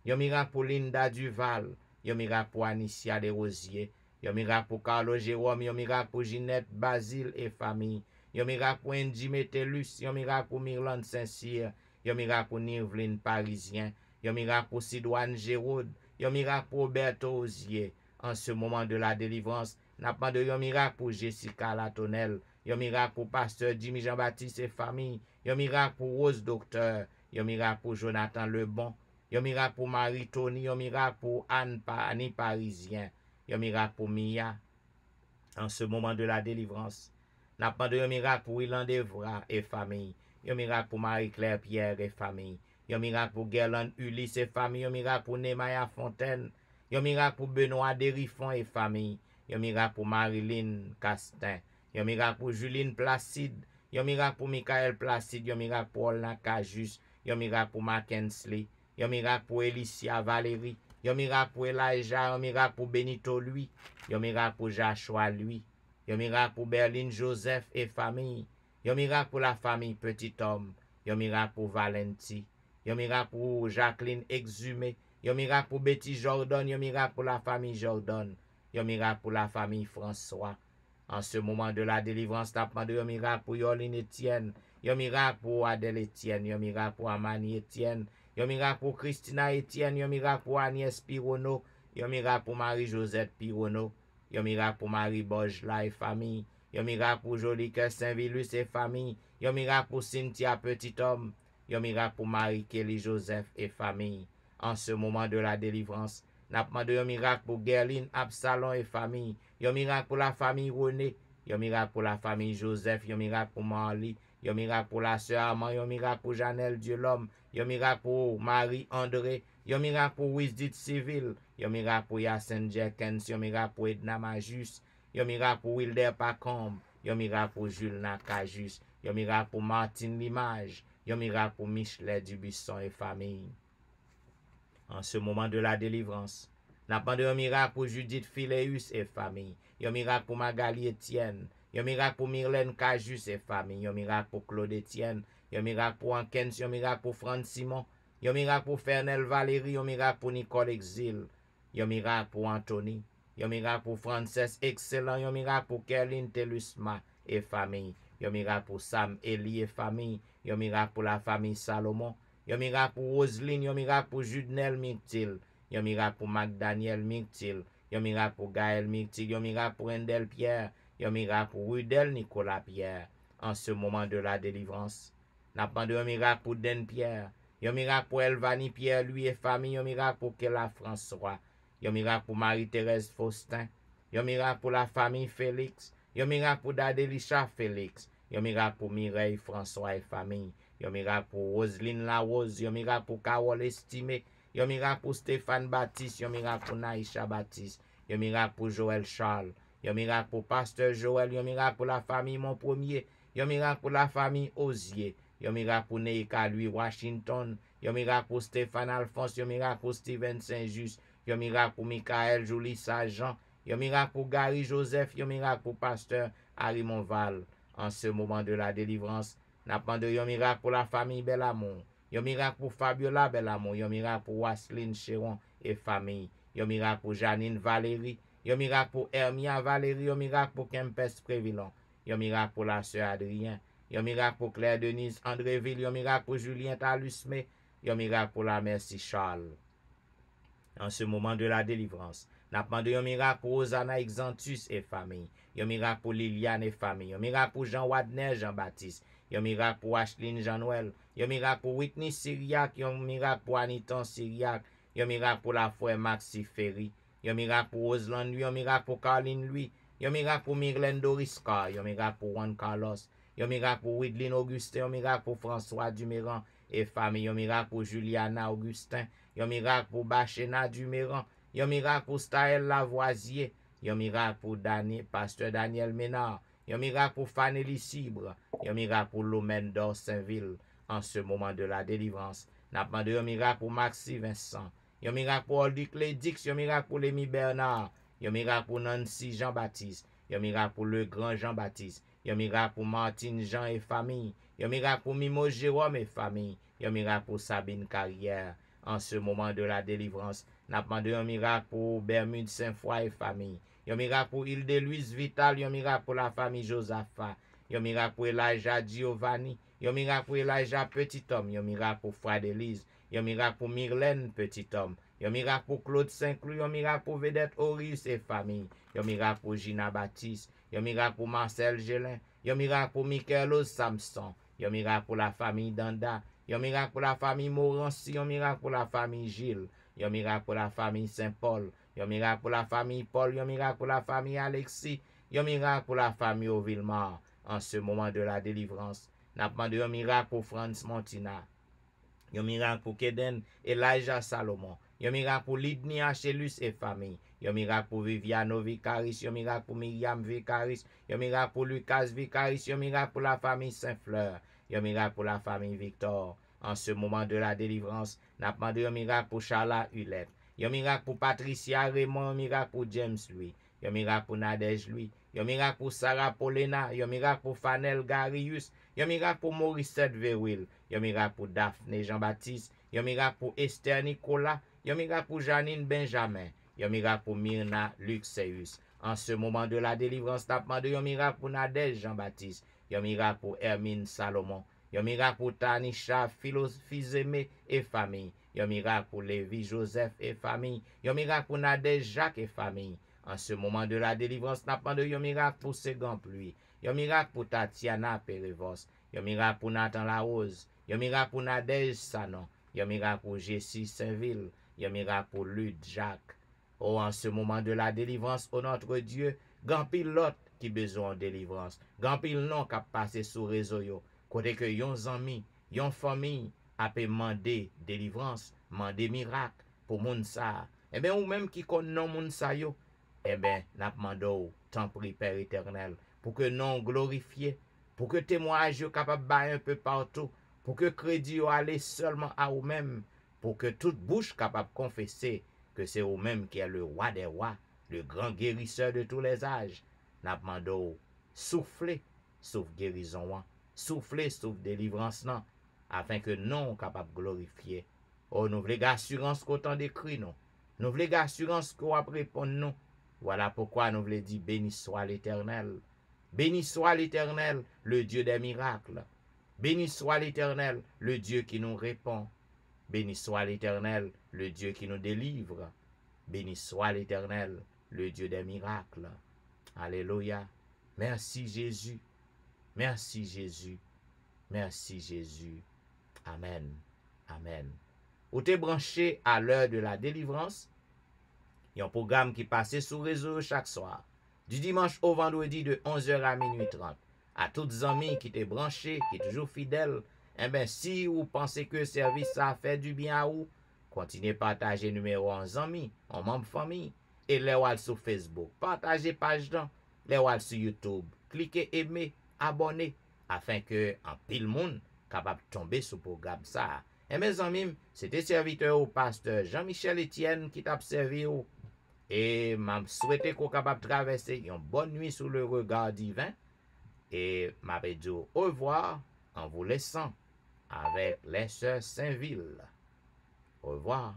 Yon miracle pour Linda Duval. Yon miracle pour Anicia Desrosiers. Yon miracle pour Carlo Jérôme. Yon miracle pour Ginette Basile et famille. Yon miracle pour Andy Metellus. Yon miracle pour Myrlande Saint-Cyr. Yon miracle pour Nirvline Parisien. Yon miracle pour Sidoine Géraud. Yon miracle pour Roberto Osier. En ce moment de la délivrance, n'a pas de yon miracle pour Jessica Latonnel. Yon miracle pour Pasteur Jimmy Jean-Baptiste et famille. Yon miracle pour Rose Docteur. Yon miracle pour Jonathan Lebon. Yon miracle pour Marie Tony. Yon miracle pour Annie Parisien. Yon miracle pour Mia. En ce moment de la délivrance, n'a pas de yon miracle pour Ilan Devra et famille. Yon miracle pour Marie-Claire Pierre et famille. Yon miracle pour Gerland Ulysse et famille. Yon miracle pour Nemaya Fontaine. Yon miracle pour Benoît Derifon et famille. Yon miracle pour Marilyn Castin. Yon miracle pour Juline Placide. Yon miracle pour Michael Placide. Yon miracle pour Olna Cajus. Yon miracle pour Mackensley. Yon miracle pour Elicia Valérie. Yon miracle pour Elijah. Yon miracle pour Benito lui. Yon miracle pour Joshua lui. Yon miracle pour Berlin Joseph et famille. Yon miracle pour la famille Petit Homme. Yon miracle pour Valenti. Yon miracle pour Jacqueline Exhumé. Yon miracle pour Betty Jordan. Yon miracle pour la famille Jordan. Yon miracle pour la famille François. En ce moment de la délivrance, t'as demandé yon miracle pour Yoline Etienne. Yon miracle pour Adèle Etienne. Yon miracle pour Amani Etienne. Yon miracle pour Christina Etienne. Yon miracle pour Agnès Pirono. Yon miracle pour Marie-Josette Pirono. Yon miracle pour Marie Bojla et famille. Yon miracle pour Jolique Saint-Vilus et famille. Yon miracle pour Cynthia Petit Homme. Yon miracle pour Marie-Kelly Joseph et famille. En ce moment de la délivrance, n'a demandé yon miracle pour Gerline Absalon et famille. Yon miracle pour la famille René. Yon miracle pour la famille Joseph. Yon miracle pour Marly. Yon miracle pour la sœur Armand. Yon miracle pour Janelle Dieu l'homme. Yon miracle pour Marie-André. Yon miracle pour Wisdit Civil. Yon miracle pour Yacine Jenkins. Yon miracle pour Edna Majus. Yon miracle pour Wilder Pacombe. Yon miracle pour Jules Nakajus. Yon miracle pour Martine Limage. Yon miracle pour Michelet Dubuisson et famille. En ce moment de la délivrance, n'a pas de miracle pour Judith Phileus et famille. Yon miracle pour Magali Etienne. Yon miracle pour Myrlène Cajus et famille. Yon miracle pour Claude Etienne. Yon miracle pour Ankens. Yon miracle pour Franck Simon. Yon miracle pour Fernel Valérie. Yon miracle pour Nicole Exil. Yon miracle pour Anthony. Yon miracle pour Frances excellent. Yon miracle pour Kerlin Telusma et famille. Yon miracle pour Sam Eli et famille. Yon miracle pour la famille Salomon. Yon miracle pour Roselyne. Yon miracle pour Judnel Mictil. Yon miracle pour McDaniel Mictil. Yon miracle pour Gaël Mictil. Yon miracle pour Endel Pierre. Yon miracle pour Rudel Nicolas Pierre. En ce moment de la délivrance. N'a pas de miracle pour Den Pierre. Yon miracle pour Elvani Pierre, lui et famille. Yon miracle pour Kela François. Yon miracle pour Marie-Thérèse Faustin. Yon miracle pour la famille Félix. Yon miracle pour Dadelisha Félix. Yon miracle pour Mireille François et famille. Yon miracle pour Roselyne Larose. Yon miracle pour Carole Estimé. Yon miracle pour Stéphane Baptiste. Yon miracle pour Naïcha Baptiste. Yon miracle pour Joël Charles. Yon miracle pour Pasteur Joël. Yon miracle pour la famille Mon Premier. Yon miracle pour la famille Osier. Yon miracle pour Neika Louis Washington. Yon miracle pour Stéphane Alphonse. Yon miracle pour Steven Saint-Just. Yon miracle pour Michael Julie Saint-Jean. Yon miracle pour Gary Joseph. Yon miracle pour Pasteur Harry Monval. En ce moment de la délivrance, n'a pas de yon miracle pour la famille Belamont. Yon miracle pour Fabiola Belamont. Yon miracle pour Wasseline Chéron et famille. Yon miracle pour Janine Valérie. Yon miracle pour Hermia Valérie. Yon miracle pour Kempes Prévilon. Yon miracle pour la sœur Adrien. Yon miracle pour Claire Denise Andréville. Yon miracle pour Julien Talusme. Yon miracle pour la Merci Charles. En ce moment de la délivrance, n'a pas de yon miracle pour Hosanna Exantus et famille. Yon miracle pour Liliane et famille. Yon miracle pour Jean Wadner Jean-Baptiste. Yon miracle pour Ashline Jean-Noël. Yon miracle pour Whitney Syriac. Yon miracle pour Aniton Syriac. Yon miracle pour la frère Maxi Ferry. Yon miracle pour Roseland lui. Yon miracle pour Caroline lui. Yon miracle pour Myrlène Dorisca. Yon miracle pour Juan Carlos. Yon miracle pour Widlin Augustin. Yon miracle pour François Duméran et famille. Yon miracle pour Juliana Augustin. Yon miracle pour Bachena Duméran. Yon miracle pour Staël Lavoisier. Yon miracle pour Pasteur Daniel Ménard. Yon miracle pour Fanelli Cibre. Yon miracle pour Lomène d'Or Saint-Ville. En ce moment de la délivrance, n'a pas de yon miracle pour Maxi Vincent. Yon miracle pour Oldic Lédix. Yon miracle pour Lémi Bernard. Yon miracle pour Nancy Jean-Baptiste. Yon miracle pour le grand Jean-Baptiste. Yon miracle pour Martine Jean et famille. Yon miracle pour Mimo Jérôme et famille. Yon miracle pour Sabine Carrière. En ce moment de la délivrance, n'a pas de yon miracle pour Bermude Saint-Foy et famille. Yon miracle pour Hilde-Louise Vital. Yon miracle pour la famille Josaphat. Yon miracle pour Elijah Giovanni. Yon miracle pour Elijah Petit Homme. Yon miracle pour Fred Élise. Yon miracle pour Myrlène Petit Homme. Yon miracle pour Claude Saint-Cloud. Yon miracle pour Vedette Orius et famille. Yon miracle pour Gina Baptiste. Yon miracle pour Marcel Gélin. Yon miracle pour Michaelos Samson. Yon miracle pour la famille Danda. Yon miracle pour la famille Morancy. Yon miracle pour la famille Gilles. Yon miracle pour la famille Saint-Paul. Yon miracle pour la famille Paul. Yon miracle pour la famille Alexis. Yon miracle pour la famille Auvillemar. En ce moment de la délivrance, n'a pas de yon miracle pour Franz Montina. Yon miracle pour Keden Elijah Salomon. Yon miracle pour Lidni Achelus et famille. Yon miracle pour Viviano Vicaris. Yon miracle pour Myriam Vicaris. Yon miracle pour Lucas Vicaris. Yon miracle pour la famille Saint-Fleur. Yon miracle pour la famille Victor. En ce moment de la délivrance, n'a pas de yon miracle pour Charla Hulette. Yon miracle pour Patricia Raymond. Yon miracle pour James Louis. Yon miracle pour Nadège Louis. Yon miracle pour Sarah Paulina. Yon miracle pour Fanel Garius. Yon miracle pour Morissette Verwil. Yon miracle pour Daphné Jean-Baptiste. Yon miracle pour Esther Nicolas. Yon miracle pour Janine Benjamin. Yon miracle pour Myrna Luxeus. En ce moment de la délivrance, n'a pas de yon miracle pour Nadège Jean-Baptiste. Yon miracle pour Hermine Salomon. Yon miracle pour Tanisha Phizemé et famille. Yon miracle pour Lévi Joseph et famille. Yon miracle pour Nadège Jacques et famille. En ce moment de la délivrance, n'a pas de yon miracle pour Ségan Pluie. Yon miracle pour Tatiana Perevos. Yon miracle pour Nathan Larose. Yon miracle pour Nadège Sanon. Yon miracle pour Jessie Saint-Ville. Yon miracle pour Lude Jacques. Oh, en ce moment de la délivrance, oh notre Dieu, gampil l'autre qui besoin de délivrance. Gampil non qui a passé sous réseau yo. Côté que yon zami, yon famille a pu demander délivrance, demander miracle pour moun sa. Eh bien, ou même qui connaît non moun sa yo, eh bien, n'a demandé tant pris Père éternel, pour que non glorifié, pour que témoignage yo capable bailler un peu partout, pour que crédit yo aller seulement à ou même, pour que toute bouche capable confesser que c'est ou même qui est le roi des rois, le grand guérisseur de tous les âges. N'a demandé souffler, sauf guérison, souffler, sauf délivrance, non, afin que non capable glorifier. Oh, nous voulons assurance qu'autant d'écrit, non. Nous voulons assurance qu'on va répondre, non. Voilà pourquoi nous voulons dire béni soit l'Éternel. Béni soit l'Éternel, le Dieu des miracles. Béni soit l'Éternel, le Dieu qui nous répond. Béni soit l'Éternel, le Dieu qui nous délivre. Béni soit l'Éternel, le Dieu des miracles. Alléluia. Merci Jésus. Merci Jésus. Merci Jésus. Amen. Amen. Ou t'es branché à l'heure de la délivrance. Il y a un programme qui passe sur réseau chaque soir. Du dimanche au vendredi de 11h à minuit 30. À toutes les amis qui t'es branchés, qui sont toujours fidèles, eh bien, si vous pensez que le service ça fait du bien à vous, continuez à partager numéro en amis, en membre famille, et les wall sur Facebook. Partagez page dans, les wall sur YouTube. Cliquez, aimer, abonnez, afin que en pile monde capable de tomber sur le programme ça. Et mes amis, c'était serviteur au pasteur Jean-Michel Etienne qui t'a servi. Et m'a souhaité qu'on capable de traverser une bonne nuit sous le regard divin. Et m'a dit au revoir en vous laissant avec les sœurs Saint-Ville. Au revoir.